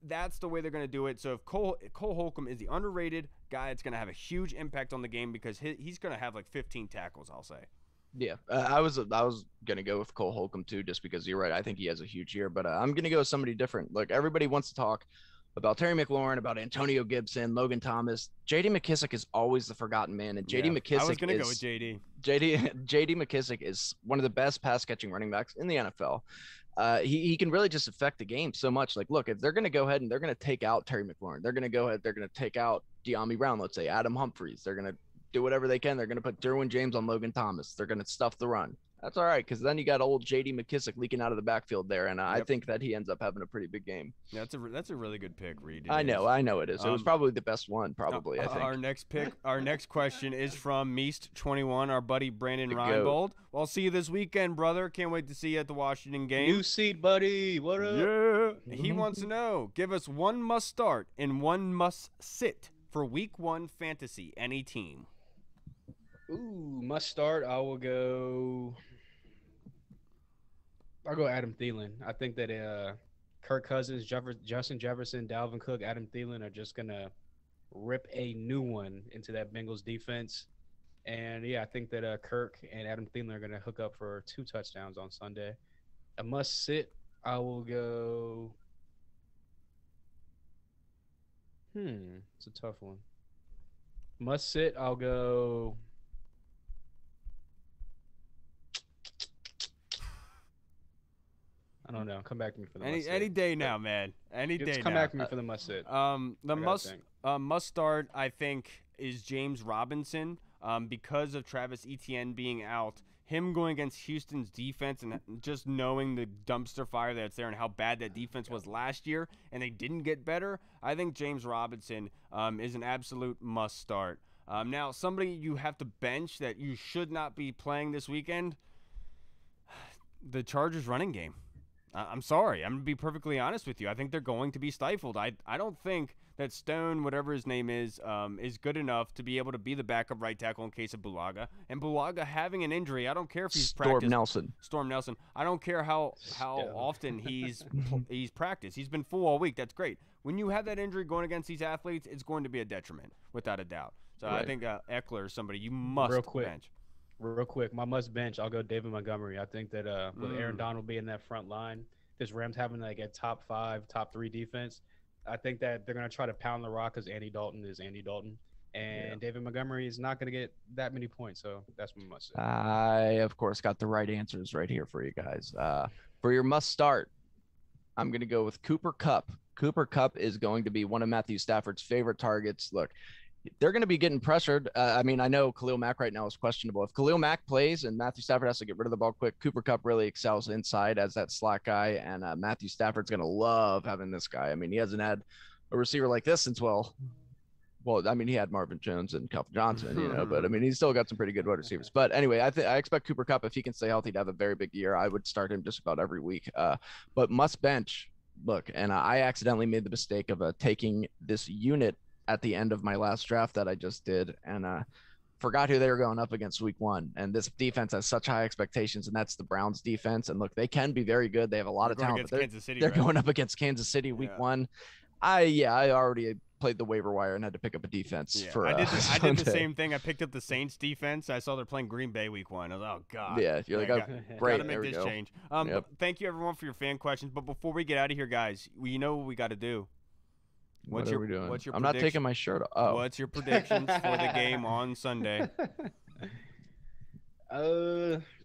That's the way they're going to do it. So if Cole Holcomb is the underrated guy, it's going to have a huge impact on the game because he's going to have like 15 tackles, I'll say. Yeah, I was going to go with Cole Holcomb too, just because you're right. I think he has a huge year, but I'm going to go with somebody different. Look, everybody wants to talk about Terry McLaurin, about Antonio Gibson, Logan Thomas. J.D. McKissick is always the forgotten man, and J.D. McKissick I was going to go with J.D. J.D. McKissick is one of the best pass-catching running backs in the NFL. He can really just affect the game so much. Like, look, if they're going to go ahead and they're going to take out Terry McLaurin, they're going to take out De'Ami Brown, let's say, Adam Humphries. They're going to do whatever they can. They're going to put Derwin James on Logan Thomas. They're going to stuff the run. That's all right, because then you got old J.D. McKissick leaking out of the backfield there, and I think that he ends up having a pretty big game. Yeah, that's a really good pick, Reed. I know it is. It was probably the best one, probably. I think Our next question is from Meast21, our buddy Brandon The Reinbold. Well, I'll see you this weekend, brother. Can't wait to see you at the Washington game. New seat, buddy. What up? Yeah. He wants to know: give us one must start and one must sit for Week 1 fantasy. Any team. Ooh, must start. I'll go Adam Thielen. I think that Kirk Cousins, Justin Jefferson, Dalvin Cook, Adam Thielen are just going to rip a new one into that Bengals defense. And yeah, I think that Kirk and Adam Thielen are going to hook up for 2 touchdowns on Sunday. A must sit. I will go. It's a tough one. Must sit. I'll go. I don't know. Come back to me for the must sit. Any day now, man. Any day Just come now. back to me for the must sit. The must start, I think, is James Robinson. Because of Travis Etienne being out, him going against Houston's defense and just knowing the dumpster fire that's there and how bad that defense was last year, and they didn't get better. I think James Robinson is an absolute must start. Now, somebody you have to bench that you should not be playing this weekend, the Chargers running game. I'm sorry. I'm going to be perfectly honest with you. I think they're going to be stifled. I don't think that Stone, whatever his name is good enough to be able to be the backup right tackle in case of Bulaga. And Bulaga having an injury, I don't care if he's practiced. Storm Nelson. I don't care how often he's practiced. He's been full all week. That's great. When you have that injury going against these athletes, it's going to be a detriment, without a doubt. So right. I think Eckler is somebody you must bench. Real quick, my must bench, I'll go David Montgomery. I think that with Aaron Donald being that front line, this Rams having like a top 5, top 3 defense, I think that they're going to try to pound the rock because Andy Dalton is Andy Dalton. And David Montgomery is not going to get that many points. So that's my must say. I, of course, got the right answers right here for you guys. For your must start, I'm going to go with Cooper Kupp. Cooper Kupp is going to be one of Matthew Stafford's favorite targets. Look, they're going to be getting pressured. I mean, I know Khalil Mack right now is questionable. If Khalil Mack plays and Matthew Stafford has to get rid of the ball quick, Cooper Kupp really excels inside as that slot guy, and Matthew Stafford's going to love having this guy. I mean, he hasn't had a receiver like this since, well, I mean, he had Marvin Jones and Calvin Johnson, but I mean, he's still got some pretty good wide receivers. But anyway, I expect Cooper Kupp, if he can stay healthy, to have a very big year. I would start him just about every week. But must bench, look, and I accidentally made the mistake of taking this unit at the end of my last draft that I just did, and forgot who they were going up against week 1. And this defense has such high expectations, and that's the Browns defense. And look, they can be very good. They have a lot of talent. But they're going up against Kansas City week 1. I already played the waiver wire and had to pick up a defense for I did the same thing. I picked up the Saints defense. I saw they're playing Green Bay week 1. I was like, oh god. Yeah, you're like, great. Gotta make this change. Thank you everyone for your fan questions. But before we get out of here, guys, you know what we got to do. What are we doing? I'm not taking my shirt off. Oh. What's your predictions for the game on Sunday?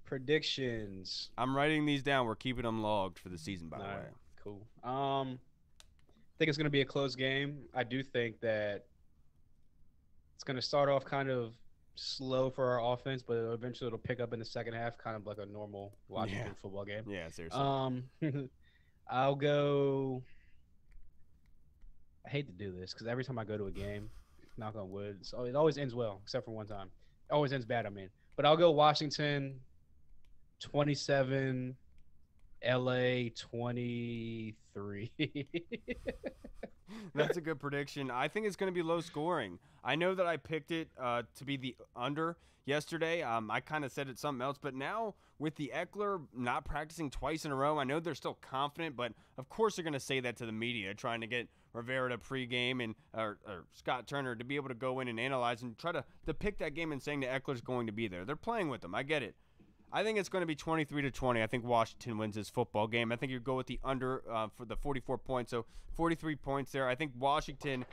Predictions. I'm writing these down. We're keeping them logged for the season, by the way. Cool. I think it's going to be a close game. I do think that it's going to start off kind of slow for our offense, but eventually it'll pick up in the second half, kind of like a normal Washington football game. Yeah, seriously. I'll go. I hate to do this because every time I go to a game, knock on wood, so it always ends well, except for one time. It always ends bad, I mean. But I'll go Washington 27, LA 23. That's a good prediction. I think it's going to be low scoring. I know that I picked it to be the under yesterday. I kind of said it's something else, but now with the Eckler not practicing twice in a row, I know they're still confident, but of course they're going to say that to the media, trying to get Rivera to pregame and or Scott Turner to be able to go in and analyze and try to pick that game and saying that Eckler's going to be there. They're playing with them. I get it. I think it's going to be 23-20. I think Washington wins this football game. I think you go with the under for the 44 points, so 43 points there. I think Washington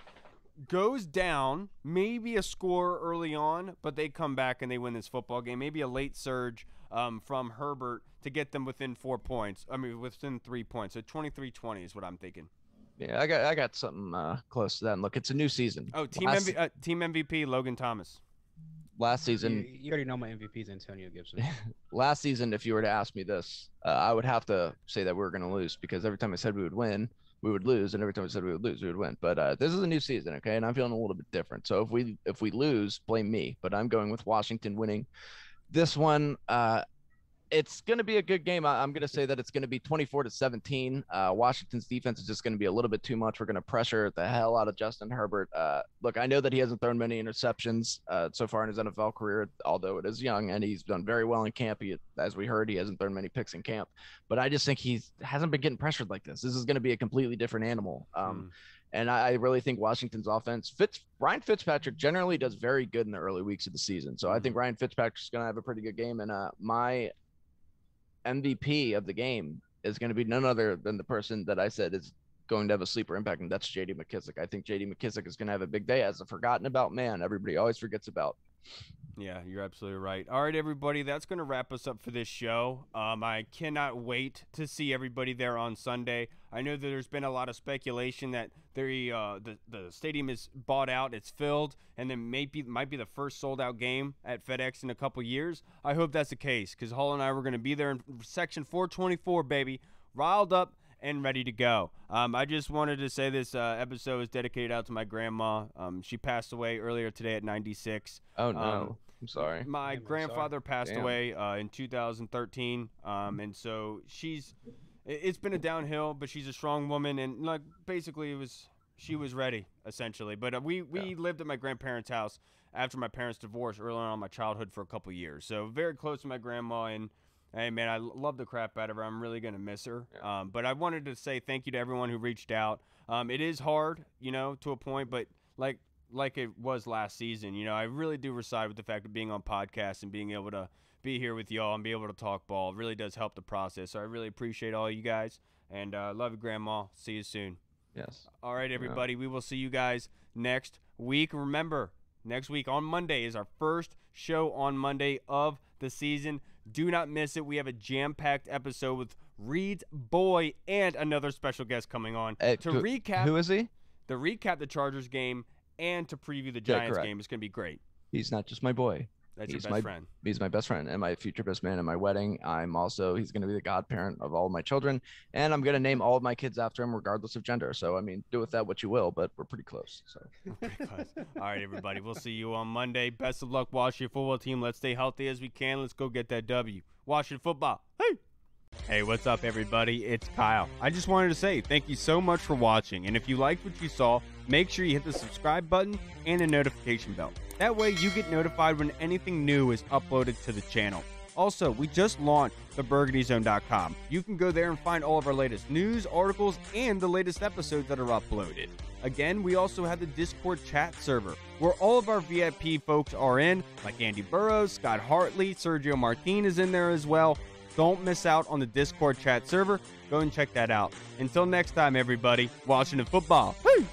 goes down, maybe a score early on, but they come back and they win this football game. Maybe a late surge from Herbert to get them within 4 points. I mean, within 3 points. So 23-20 is what I'm thinking. Yeah, I got something close to that. And look, it's a new season. Oh, team MVP, Logan Thomas. Last season, you already know my MVP is Antonio Gibson. Last season, if you were to ask me this, I would have to say that we were going to lose because every time I said we would win, we would lose, and every time I said we would lose, we would win. But this is a new season, okay, and I'm feeling a little bit different. So if we lose, blame me. But I'm going with Washington winning this one. it's going to be a good game. I'm going to say that it's going to be 24-17. Washington's defense is just going to be a little bit too much. We're going to pressure the hell out of Justin Herbert. Look, I know that he hasn't thrown many interceptions so far in his NFL career, although it is young, and he's done very well in camp. As we heard, he hasn't thrown many picks in camp. But I just think he hasn't been getting pressured like this. This is going to be a completely different animal. And I really think Washington's offense Ryan Fitzpatrick generally does very good in the early weeks of the season. So I think Ryan Fitzpatrick's going to have a pretty good game. And my MVP of the game is going to be none other than the person that I said is going to have a sleeper impact, and that's J.D. McKissick. I think J.D. McKissick is going to have a big day as a forgotten about man. Everybody always forgets about. Yeah, you're absolutely right. All right, everybody, that's going to wrap us up for this show. I cannot wait to see everybody there on Sunday. I know that there's been a lot of speculation that the stadium is bought out, it's filled, and then might be the first sold-out game at FedEx in a couple years. I hope that's the case, because Hall and I were going to be there in Section 424, baby, riled up and ready to go. I just wanted to say this episode is dedicated out to my grandma. She passed away earlier today at 96. Oh, no. I'm sorry. My grandfather passed away in 2013, and so it's been a downhill, but she's a strong woman, and like basically she was ready essentially. But we lived at my grandparents' house after my parents divorced early on in my childhood for a couple years, so very close to my grandma. And hey, man, I love the crap out of her. I'm really going to miss her. Yeah. But I wanted to say thank you to everyone who reached out. It is hard, to a point, but like it was last season, I really do reside with the fact of being on podcasts and being able to be here with y'all and be able to talk ball. It really does help the process. So I really appreciate all you guys, and love you, Grandma. See you soon. Yes. All right, everybody. We will see you guys next week. Remember, next week on Monday is our first show on Monday of the season. Do not miss it. We have a jam-packed episode with Reed's boy and another special guest coming on to recap. Who is he? To recap the Chargers game and to preview the Giants game. It's going to be great. He's not just my boy. That's your best friend. He's my best friend and my future best man at my wedding. He's going to be the godparent of all of my children, and I'm going to name all of my kids after him regardless of gender. So, I mean, do with that what you will, but we're pretty close. So. We're pretty close. All right, everybody. We'll see you on Monday. Best of luck, Washington football team. Let's stay healthy as we can. Let's go get that W. Washington football. Hey! Hey, what's up, everybody? It's Kyle. I just wanted to say thank you so much for watching, and if you liked what you saw, make sure you hit the subscribe button and the notification bell. That way you get notified when anything new is uploaded to the channel. Also, we just launched the BurgundyZone.com. You can go there and find all of our latest news, articles, and the latest episodes that are uploaded. Again, we also have the Discord chat server, where all of our VIP folks are in, like Andy Burrows, Scott Hartley, Sergio Martin is in there as well. Don't miss out on the Discord chat server. Go and check that out. Until next time, everybody, Washington football. Woo!